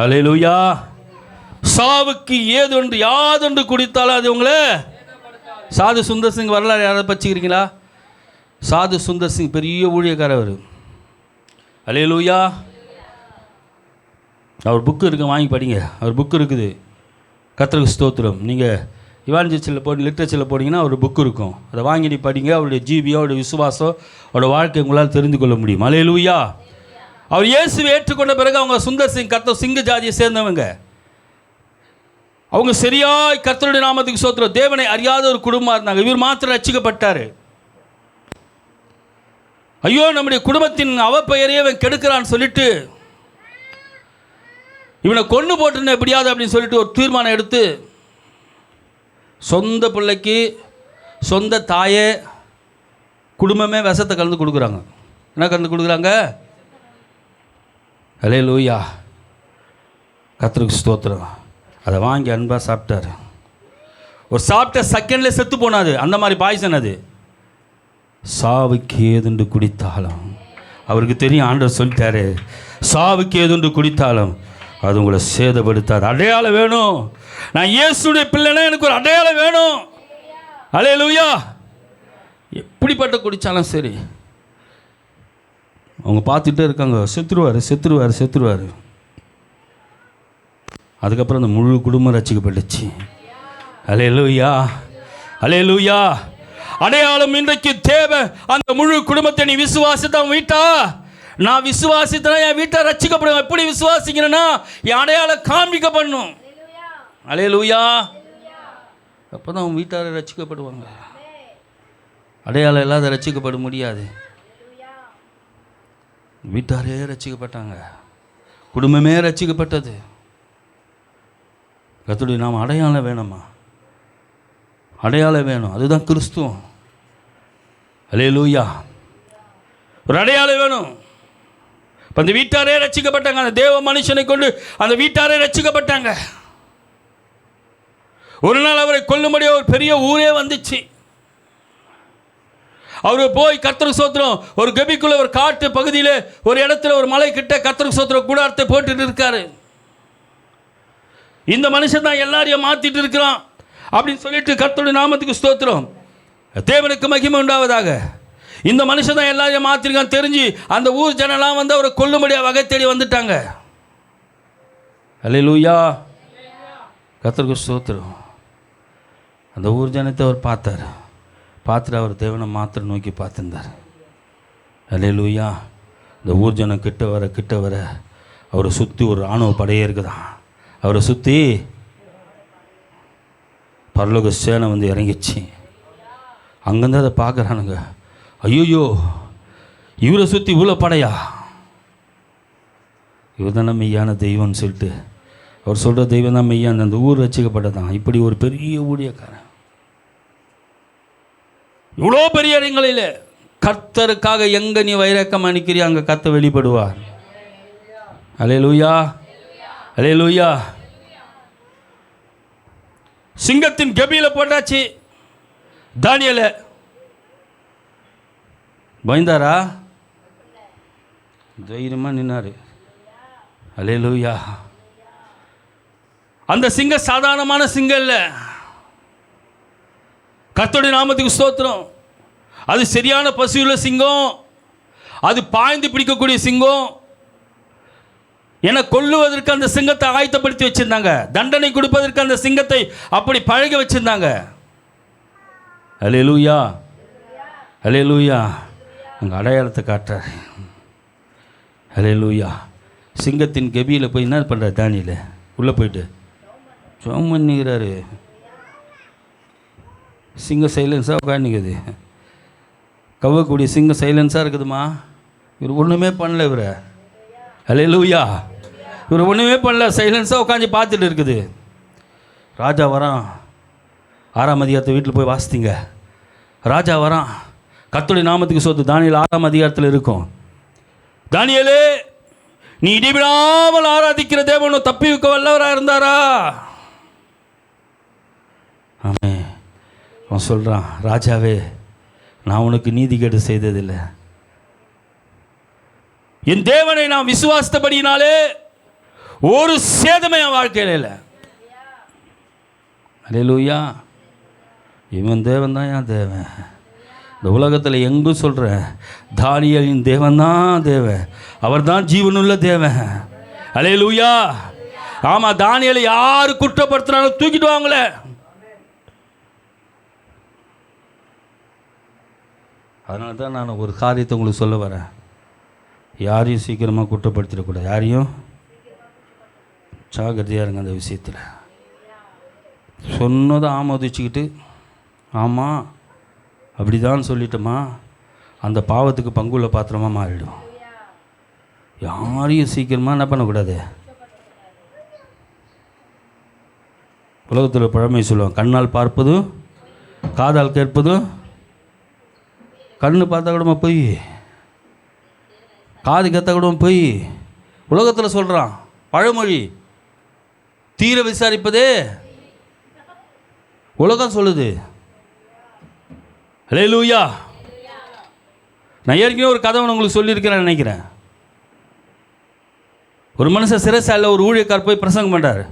அல்லேலூயா. சாவுக்கு ஏதொன்று யாதொன்று குடித்தாலும் அது உங்களை. சாது சுந்தர் சிங் வரலாறு யாராவது பச்சிக்கிறீங்களா? சாது சுந்தர் சிங் பெரிய ஊழியக்காரர். அல்லேலூயா. அவர் புக்கு இருக்குது, வாங்கி படிங்க. அவர் புக்கு இருக்குது. கர்த்தருக்கு ஸ்தோத்திரம். நீங்கள் இவாஞ்சலிஸ்டில் போய் லிட்ரேச்சரில் போனீங்கன்னா ஒரு புக்கு இருக்கும், அதை வாங்கி நீ படிங்க. அவருடைய ஜீவியம், அவருடைய விசுவாசம், அவருடைய வாழ்க்கை உங்களால் தெரிந்து கொள்ள முடியும். அல்லேலூயா. அவர் இயேசுவை ஏற்றுக்கொண்ட பிறகு அவங்க சுந்தர் சிங் கர்த்தர் சிங்க ஜாதியை சேர்ந்தவங்க. அவங்க சரியாய் கர்த்தருடைய நாமத்துக்கு ஸ்தோத்திரம், தேவனை அறியாத ஒரு குடும்பமாக இருந்தாங்க. இவர் மாத்திரம் ரட்சிக்கப்பட்டார். ஐயோ நம்முடைய குடும்பத்தின் அவப்பெயரையே அவன் கெடுக்கிறான்னு சொல்லிட்டு இவனை கொண்டு போட்டுருந்தேன் எப்படியாவது அப்படின்னு சொல்லிட்டு ஒரு தீர்மானம் எடுத்து சொந்த பிள்ளைக்கு சொந்த தாயே குடும்பமே விஷத்தை கலந்து கொடுக்குறாங்க. என்ன கலந்து கொடுக்குறாங்க? அல்லேலூயா. கர்த்தருக்கு ஸ்தோத்திரம். அதை வாங்கி அன்பாக சாப்பிட்டார். ஒரு சாப்பிட்ட செகண்ட்ல செத்து போனாது. அந்த மாதிரி பாய்சன் அது. சாவுக்கு ஏதுண்டு குடித்தாலும், அவருக்கு தெரியும், ஆண்டவர் சொல்லிட்டாரு, சாவுக்கு ஏதுண்டு குடித்தாலும் அது உங்களை சேதப்படுத்தாது. அடையாளம் வேணும். நான் இயேசுடைய பிள்ளைனா எனக்கு ஒரு அடையாளம் வேணும். அல்லேலூயா. எப்படிப்பட்ட குடித்தாலும் சரி அவங்க பார்த்துட்டே இருக்காங்க, செத்துருவார் செத்துருவார் செத்துருவார். அதுக்கப்புறம் அந்த முழு குடும்பம் ரட்சிக்கப்பட்டுச்சு. அல்லேலூயா. அல்லேலூயா. அடையாளம் இன்றைக்கு தேவை. அந்த முழு குடும்பத்தை நீ விசுவாசித்த வீட்டா, நான் விசுவாசித்தனா என் வீட்டை ரட்சிக்கப்படுவேன். எப்படி விசுவாசிக்கிறேன்னா என் அடையாளம் காண்பிக்க பண்ணும். அல்லேலூயா. அப்போ தான் உன் வீட்டாரை ரட்சிக்கப்படுவாங்க. அடையாளம் இல்லாத ரட்சிக்கப்பட முடியாது. வீட்டாரே ரட்சிக்கப்பட்டாங்க, குடும்பமே ரட்சிக்கப்பட்டது. கர்த்தருடைய நாம் அடையாளம் வேணுமா? அடையாளம் வேணும். அதுதான் கிறிஸ்துவம். அல்லேலூயா. ஒரு அடையாளம் வேணும். இப்போ அந்த வீட்டாரே ரட்சிக்கப்பட்டாங்க. அந்த தேவ மனுஷனை கொண்டு அந்த வீட்டாரே ரட்சிக்கப்பட்டாங்க. ஒரு நாள் அவரை கொல்லும்படியே ஒரு பெரிய ஊரே வந்துச்சு. அவர் போய் கர்த்தருக்கு ஸ்தோத்திரம், ஒரு கெபிக்குள்ள ஒரு காட்டு பகுதியில் ஒரு இடத்துல ஒரு மலை கிட்ட கர்த்தருக்கு ஸ்தோத்திரம் கூடாரத்தை போட்டுட்டு இருக்காரு. இந்த மனுஷன் தான் எல்லாரையும் மாற்றிட்டு இருக்கிறான் அப்படின்னு சொல்லிட்டு கர்த்தருடைய நாமத்துக்கு ஸ்தோத்திரம், தேவனுக்கு மகிமை உண்டாவதாக. இந்த மனுஷன் தான் எல்லாரையும் மாற்றிருக்கான்னு தெரிஞ்சு அந்த ஊர் ஜனலாம் வந்து அவரை கொல்லும்படியாக வகை தேடி வந்துட்டாங்க. அல்லேலூயா. கர்த்தருக்கு ஸ்தோத்திரம். அந்த ஊர் ஜனத்தை அவர் பார்த்துட்டு அவர் தேவனை மாத்திரம் நோக்கி பார்த்துருந்தார். அல்லேலூயா. இந்த ஊர் ஜனம் கிட்ட வர அவரை சுற்றி ஒரு இராணுவ படையே இருக்குதான். அவரை சுற்றி பரலோக சேனை வந்து இறங்கிச்சு. அங்கேருந்து அதை பார்க்குறானுங்க. ஐயோ, இவரை சுற்றி இவ்வளோ படையா? இவர் தானே மெய்யான தெய்வம்னு சொல்லிட்டு அவர் சொல்கிற தெய்வம் தான் மெய்யான அந்த ஊர் ரட்சிக்கப்பட்டதான். இப்படி ஒரு பெரிய ஊழியக்காரன், இவ்வளோ பெரிய இடங்களில் கர்த்தருக்காக எங்கே நீ வைரக்கம் அணிக்கிறியா அங்கே கர்த்தர் வெளிப்படுவார். அல்லேலூயா. அல்லேலூயா. சிங்கத்தின் கெபியில் போட்டாச்சு. தானியேல் பயந்தாரா? தைரியமாக நின்னாரு. அல்லேலூயா. அந்த சிங்கம் சாதாரணமான சிங்கம் இல்லை. கர்த்தருடைய நாமத்துக்கு ஸ்தோத்திரம். அது சரியான பசியுள்ள சிங்கம். அது பாய்ந்து பிடிக்கக்கூடிய சிங்கம். என கொல்லுவதற்கு அந்த சிங்கத்தை ஆயத்தப்படுத்தி வச்சிருந்தாங்க. தண்டனை கொடுப்பதற்கு அந்த சிங்கத்தை அப்படி பழக வச்சிருந்தாங்க. அல்லேலூயா. அல்லேலூயா. அங்கே அடையாளத்தை காட்டுறாரு. அல்லேலூயா. சிங்கத்தின் கெபியில் போய் என்ன பண்ணுறாரு? தானியேல் உள்ளே போயிட்டு ஜெபம் பண்ணிக்கிறாரு. சிங்கம் சைலன்ஸாக உட்காந்துக்குது. கவ்வக்கூடிய சிங்கம் சைலன்ஸாக இருக்குதுமா. இவர் ஒன்றுமே பண்ணல. இவரை அல்லேலூயா. இவர் ஒன்றுமே பண்ணல, சைலன்ஸாக உட்காந்து பார்த்துட்டு இருக்குது. ராஜா வரான். 6ஆம் அதிகாரத்தை வீட்டில் போய் வாசித்தீங்க. ராஜா வரான். கர்த்தருடைய நாமத்துக்கு சொத்து. தானியேல் 6ஆம் அதிகாரத்தில் இருக்கும். தானியேலே, நீ இடிவிடாமல் ஆராதிக்கிற தேவனும் தப்பி வைக்க வல்லவராக இருந்தாரா? ஆமே. அவன் சொல்கிறான், ராஜாவே, நான் உனக்கு நீதிகேடு செய்ததில்லை. என் தேவனை நான் விசுவாசித்தபடினாலே ஒரு சேதமே என் வாழ்க்கையில் இல்லை. அல்லேலூயா. இவன் தேவன் தான் என் தேவன். இந்த உலகத்தில் எங்கும் சொல்கிறேன், தானியேலின் தேவன் தான் தேவன். அவர் தான் ஜீவனுள்ள தேவன். அல்லேலூயா. ஆமாம். தானியேலை யாரு குற்றப்படுத்தினாலும் தூக்கிட்டு வாங்களே. அதனால தான் நான் ஒரு காரியத்தை உங்களுக்கு சொல்ல வரேன். யாரையும் சீக்கிரமாக குற்றப்படுத்திடக்கூடாது. யாரையும் ஜாகிரதையாக இருங்க அந்த விஷயத்தில். சொன்னதை ஆமோதிச்சுக்கிட்டு ஆமாம் அப்படி தான் சொல்லிட்டோமா, அந்த பாவத்துக்கு பங்குள்ள பாத்திரமாக மாறிடும். யாரையும் சீக்கிரமாக என்ன பண்ணக்கூடாது. உலகத்தில் பழமை சொல்லுவாங்க, கண்ணால் பார்ப்பதும் காதால் கேட்பதும். கண்ணு பார்த்தா கூட போய், காது கேட்ட கூட போய். உலகத்தில் சொல்கிறான் பழமொழி, தீர விசாரிப்பதே உலகம் சொல்லுது. அல்லேலூயா. நான் ஏற்கனவே ஒரு கதை உங்களுக்கு சொல்லியிருக்கிறேன் நினைக்கிறேன். ஒரு மனுஷன் சிறைச்சாலையில் ஒரு ஊழியக்கார் போய் பிரசங்கம் பண்ணுறாரு.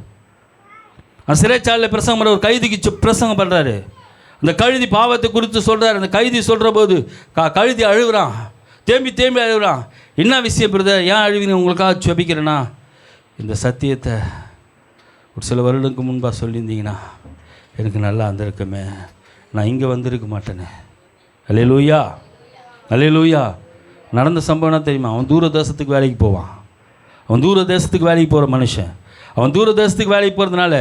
அந்த சிறைச்சாலையில் பிரசங்கம் பண்ணுற ஒரு கைதிக்கு பிரசங்கம் பண்ணுறாரு. அந்த கழுதி பாவத்தை குறித்து சொல்கிறார். அந்த கைதி சொல்கிற போது கழுதி அழுகுறான், தேம்பி அழுகுறான். என்ன விஷயம் பிரதர், ஏன் அழுவிங்க? உங்களுக்காக ஜெபிக்கிறேன்னா, இந்த சத்தியத்தை ஒரு சில வருடங்களுக்கு முன்பாக சொல்லியிருந்தீங்கன்னா எனக்கு நல்லா இருந்திருக்குமே, நான் இங்கே வந்திருக்க மாட்டேனே. அல்லேலூயா, அல்லேலூயா. நடந்த சம்பவம் என்ன தெரியுமா? அவன் தூர தேசத்துக்கு வேலைக்கு போவான். அவன் தூர தேசத்துக்கு வேலைக்கு போகிற மனுஷன். அவன் தூர தேசத்துக்கு வேலைக்கு போகிறதுனால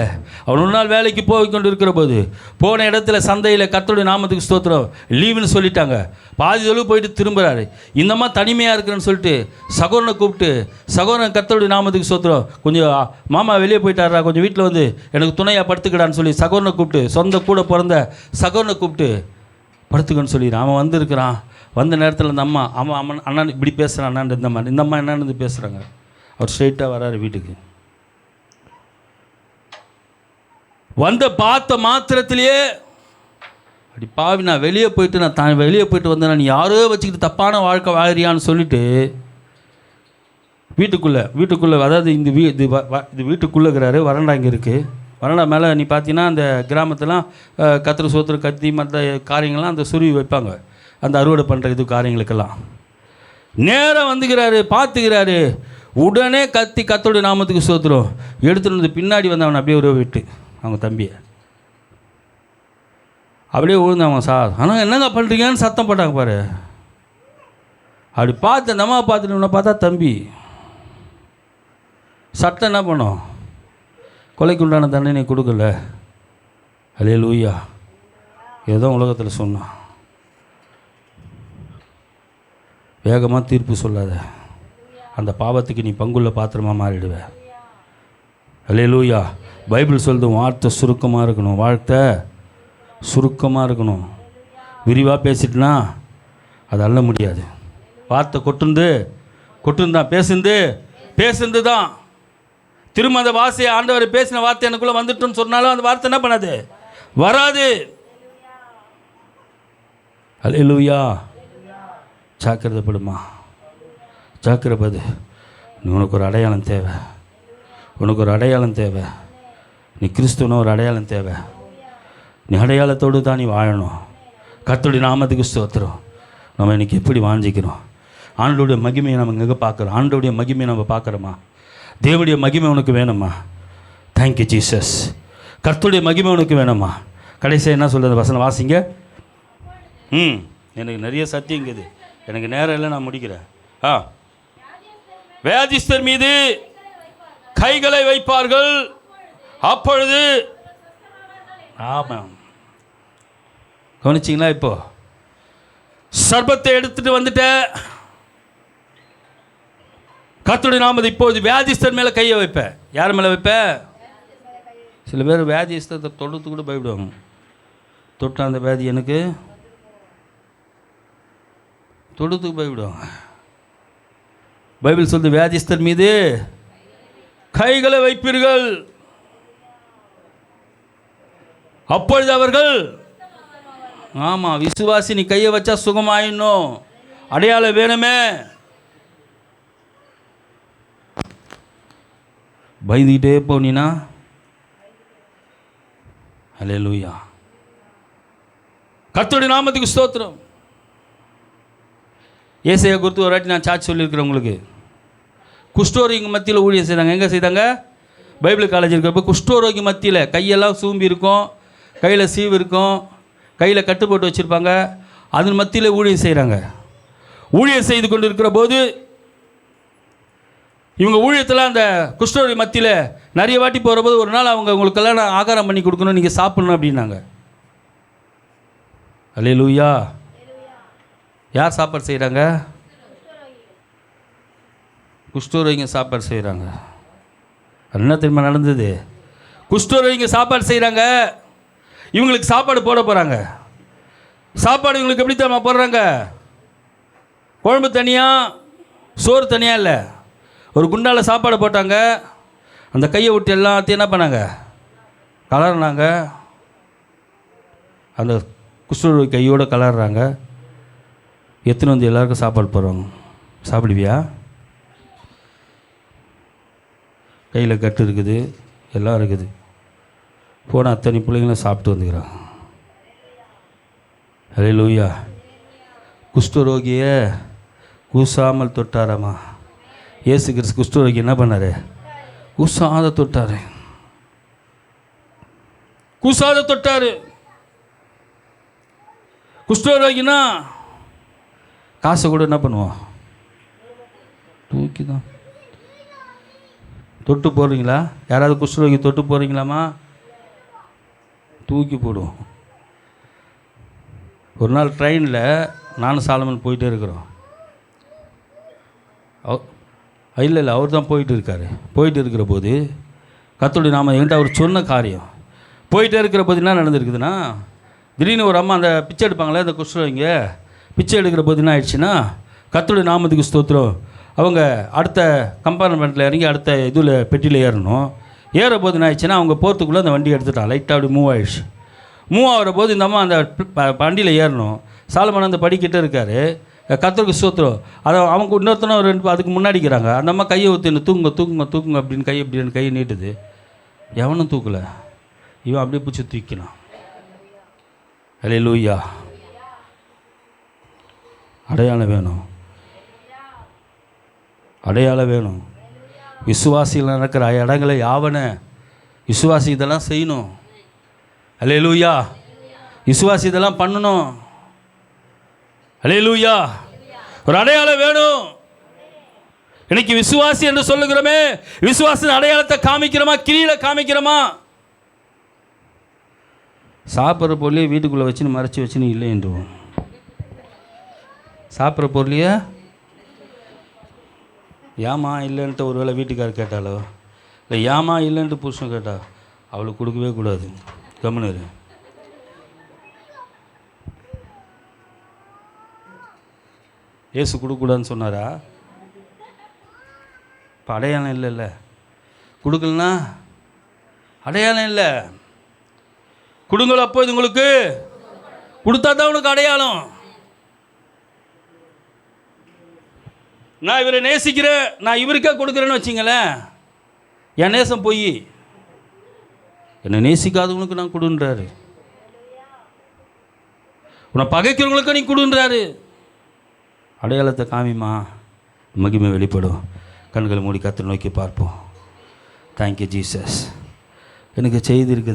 அவன் ஒரு நாள் வேலைக்கு போய் கொண்டு இருக்கிற போது போன இடத்துல சந்தையில் கர்த்தருடைய நாமத்துக்கு ஸ்தோத்திரம் லீவுன்னு சொல்லிட்டாங்க. பாதி தொழில் போயிட்டு திரும்புகிறாரு. இந்தம்மா தனிமையாக இருக்கிறேன்னு சொல்லிட்டு சகோதரனை கூப்பிட்டு, சகோதரன் கர்த்தருடைய நாமத்துக்கு ஸ்தோத்திரம், கொஞ்சம் மாமா வெளியே போயிட்டாரா, கொஞ்சம் வீட்டில் வந்து எனக்கு துணையாக படுத்துக்கிடான்னு சொல்லி சகோதரனை கூப்பிட்டு, சொந்த கூட பிறந்த சகோதரனை கூப்பிட்டு படுத்துக்கன்னு சொல்லிடுறான். அவன் வந்திருக்கிறான். வந்த நேரத்தில் இந்த அம்மா அவன் அண்ணன் இப்படி பேசுகிறான். அண்ணாண்டு இந்த அம்மா என்னன்னு பேசுகிறாங்க. அவர் ஸ்ட்ரெயிட்டாக வராரு வீட்டுக்கு. வந்த பார்த்த மாத்திரத்திலேயே அப்படி பாவி, நான் வெளியே போயிட்டு வந்தேன், நீ யாரோ வச்சுக்கிட்டு தப்பான வாழ்க்கை வாழறியான்னு சொல்லிட்டு வீட்டுக்குள்ளே அதாவது இந்த இது வீட்டுக்குள்ளே இருக்கிறாரு. வறண்டா இங்கே இருக்குது. வறண்டா மேலே நீ பார்த்தீங்கன்னா அந்த கிராமத்தெல்லாம் கத்திர சோத்திர கத்தி மற்ற காரியங்கள்லாம் அந்த சுருவி வைப்பாங்க, அந்த அறுவடை பண்ணுற இது காரியங்களுக்கெல்லாம். நேராக வந்துக்கிறாரு, பார்த்துக்கிறாரு. உடனே கத்தோடைய நாமத்துக்கு சோத்திரம் எடுத்துகிட்டு வந்து பின்னாடி வந்து அவனை அப்படியே ஒரு விட்டு அவங்க தம்பியை அப்படியே விழுந்தாங்க. சார் ஆனால் என்னங்க பண்ணுறீங்கன்னு சத்தம் போட்டாங்க பாரு. அப்படி பார்த்து அந்த அம்மா பார்த்துட்டு உன்னை பார்த்தா தம்பி சட்டம் என்ன பண்ணோம்? கொலைக்கு உண்டான தண்டனை கொடுக்கல. அல்லேலூயா. ஏதோ உலகத்தில் சொன்னான். வேகமாக தீர்ப்பு சொல்லாத, அந்த பாவத்துக்கு நீ பங்குள்ள பாத்திரமாக மாறிடுவ. அல்லேலூயா. பைபிள் சொல்லுது வார்த்தை சுருக்கமாக இருக்கணும், வாழ்க்கை சுருக்கமாக இருக்கணும். விரிவாக பேசிட்டுனா அது அள்ள முடியாது. வார்த்தை கொட்டுந்தான், பேசுந்து தான். திரும்ப அந்த வார்த்தையை ஆண்டவர் பேசின வார்த்தை எனக்குள்ளே வந்துட்டுன்னு சொன்னாலும் அந்த வார்த்தை என்ன பண்ணாது? வராது. அல்லேலூயா. ஜாக்கிரதைப்படுமா, ஜாக்கிரதை. உனக்கு ஒரு அடையாளம் தேவை. நீ கிறிஸ்துவன ஒரு அடையாளம் தேவை. நீ அடையாளத்தோடு தான் நீ வாழணும். கர்த்தருடைய நாமத்துக்கு ஸ்தோத்திரம். நம்ம இன்றைக்கி எப்படி வாஞ்சிக்கிறோம்? ஆண்டோடைய மகிமையை நம்ம எங்கே பார்க்குறோம்? ஆண்டோடைய மகிமையை நம்ம பார்க்குறோமா? தேவனுடைய மகிமை உனக்கு வேணுமா? Thank you Jesus. கர்த்தருடைய மகிமை உனக்கு வேணுமா? கடைசியாக என்ன சொல்கிறது வசனம் வாசிங்க. எனக்கு நிறைய சத்தியங்குது, எனக்கு நேரம் இல்லை, நான் முடிக்கிறேன். வியாதிஸ்தர் மீது கைகளை வைப்பார்கள், அப்பொழுது. ஆமாம், கவனிச்சிங்களா? இப்போ சர்பத்தை எடுத்துட்டு வந்துட்ட கர்த்தருடைய நாமத்தை இப்போது வியாதிஸ்தர் மேலே கையை வைப்ப. யார் மேலே வைப்ப? சில பேர் வியாதிஸ்தத்தை தொடுத்து கூட பயப்படுவாங்க. தொட்ட அந்த வியாதி எனக்கு தொடுத்துக்கு பயப்படுவாங்க. பைபிள் சொல்லுது வியாதிஸ்தர் மீது கைகளை வைப்பீர்கள், அப்பொழுது அவர்கள். ஆமாம், விசுவாசி நீ கையை வச்சா சுகமாயிடணும். அடையாளம் வேணுமே. பயந்துக்கிட்டே போனீனா அல்லேலூயா. கர்த்தருடைய நாமத்துக்கு ஸ்தோத்திரம். ஏசாயா குறித்து ஒரு வாட்டி நான் சாட்சி சொல்லியிருக்கிறேன் உங்களுக்கு. குஷ்டரோகி மத்தியில் ஊழியம் செய்தாங்க. எங்கே செய்தாங்க? பைபிள் காலேஜ் இருக்கிறப்ப குஷ்டரோகி மத்தியில் கையெல்லாம் சூம்பி இருக்கும், கையில் சீவு இருக்கும், கையில் கட்டு போட்டு வச்சுருப்பாங்க. அதன் மத்தியில் ஊழியம் செய்கிறாங்க. ஊழியம் செய்து கொண்டு இருக்கிற போது இவங்க ஊழியத்தில் அந்த குஷ்டரோகி மத்தியில் நிறைய வாட்டி போகிற போது ஒரு நாள் அவங்க உங்களுக்கெல்லாம் நான் ஆகாரம் பண்ணி கொடுக்கணும், நீங்கள் சாப்பிடணும் அப்படின்னாங்க. அல்லேலூயா. யார் சாப்பாடு செய்கிறாங்க? குஷ்டரோகிங்க சாப்பாடு செய்கிறாங்க. என்ன தெரியுமா நடந்தது? குஷ்டரோகிங்க சாப்பாடு செய்கிறாங்க, இவங்களுக்கு சாப்பாடு போட போகிறாங்க. சாப்பாடு இவங்களுக்கு எப்படி தெரியுமா போடுறாங்க? குழம்பு தனியாக, சோறு தனியாக இல்லை, ஒரு குண்டால் சாப்பாடு போட்டாங்க. அந்த கையை விட்டு எல்லாத்தையும் என்ன பண்ணாங்க? கலர்னாங்க. அந்த குஷ்டரோகி கையோடு கலர்றாங்க. எத்தனை வந்து எல்லாருக்கும் சாப்பாடு போடுறாங்க. சாப்பிடுவியா? கையில் கட்டு இருக்குது, எல்லாம் இருக்குது. போன அத்தனை பிள்ளைங்களும் சாப்பிட்டு வந்துக்கிறாங்க. அல்லேலூயா. குஷ்டரோகியை கூசாமல் தொட்டாராமா. இயேசு கிறிஸ்து குஷ்டரோகி என்ன பண்ணார்? கூசாத தொட்டார். குஷ்டரோகினா காசை கூட என்ன பண்ணுவோம்? தூக்கி தான். தொட்டு போடுறீங்களா? யாராவது குஷ்டரோகி தொட்டு போகிறீங்களாம்மா? தூக்கி போடுவோம். ஒரு நாள் ட்ரெயினில் நானும் சாலமன் போயிட்டே இருக்கிறோம். இல்லை அவர் தான் போயிட்டு இருக்கார். போயிட்டு இருக்கிற போது கர்த்தருடைய நாம என்கிட்ட அவர் சொன்ன காரியம். போயிட்டே இருக்கிற போது என்ன நடந்திருக்குதுன்னா, திடீர்னு ஒரு அம்மா அந்த பிச்சை எடுப்பாங்களே அந்த குஷ்டரோகிங்க, பிச்சை எடுக்கிற போது என்ன ஆயிடுச்சுன்னா, கர்த்தருடைய நாமத்துக்கு ஸ்தோத்திரம், அவங்க அடுத்த கம்பார்ட்மெண்ட்டில் இறங்கி அடுத்த இதில் பெட்டியில் ஏறணும். ஏற போது என்ன ஆயிடுச்சுன்னா, அவங்க போகிறதுக்குள்ளே அந்த வண்டி எடுத்துட்டான். லைட்டாக அப்படி மூவ் ஆயிடுச்சு. மூவ் ஆகிற போது இந்த அம்மா அந்த வண்டியில் ஏறணும். சாலமன் அந்த படிக்கிட்டே இருக்கார். கர்த்தருக்கு ஸ்தோத்திரம். அதை அவங்க இன்னொருத்தனும் ரெண்டு அதுக்கு முன்னாடிக்கிறாங்க. அந்த அம்மா கையை ஊற்றின்னு தூங்குங்க தூக்குங்க தூக்குங்க அப்படின்னு கையை நீட்டுது. எவனும் தூக்கலை. இவன் அப்படியே பிடிச்சி தூக்கினான். அல்லேலூயா. அடையாளம் வேணும், அடையாளம் வேணும். விசுவாசிகள் நடக்கிற இடங்களை யாவன விசுவாசி இதெல்லாம் செய்யணும். அல்லேலூயா. விசுவாசி இதெல்லாம் பண்ணணும். அல்லேலூயா. ஒரு அடையாளம் வேணும். இன்னைக்கு விசுவாசி என்று சொல்லுகிறோமே, விசுவாசின் அடையாளத்தை காமிக்கிறோமா? கிரியில காமிக்கிறோமா? சாப்பிட்ற பொருளையே வீட்டுக்குள்ளே வச்சுன்னு மறைச்சி வச்சுன்னு இல்லை என்றுவோம். சாப்பிட்ற பொருளையே ஏமா இல்லைன்ட்டு ஒரு வேளை வீட்டுக்காரர் கேட்டாலோ, இல்லை ஏமா இல்லைன்ட்டு புருஷன் கேட்டா, அவளுக்கு கொடுக்கவே கூடாது. கம்முனரு. ஏசு கொடுக்கக்கூடாதுன்னு சொன்னாரா? இப்போ அடையாளம் இல்லைல்ல. கொடுக்கலன்னா அடையாளம் இல்லை. கொடுங்களோ அப்போ இது உங்களுக்கு கொடுத்தா தான் உனக்கு அடையாளம். நான் இவரை நேசிக்கிறேன், நான் இவருக்கே கொடுக்குறேன்னு வச்சிங்களேன், என் நேசம் போய் என்னை நேசிக்காதவனுக்கு நான் கொடுன்றாரு. உன்னை பகைக்கிறவங்களுக்கு நீ கொடுன்றாரு. அடையாளத்தை காமிமா, மகிமை வெளிப்படும். கண்களை மூடி கர்த்தரை நோக்கி பார்ப்போம். Thank you Jesus. எனக்கு செய்தி இருக்குது.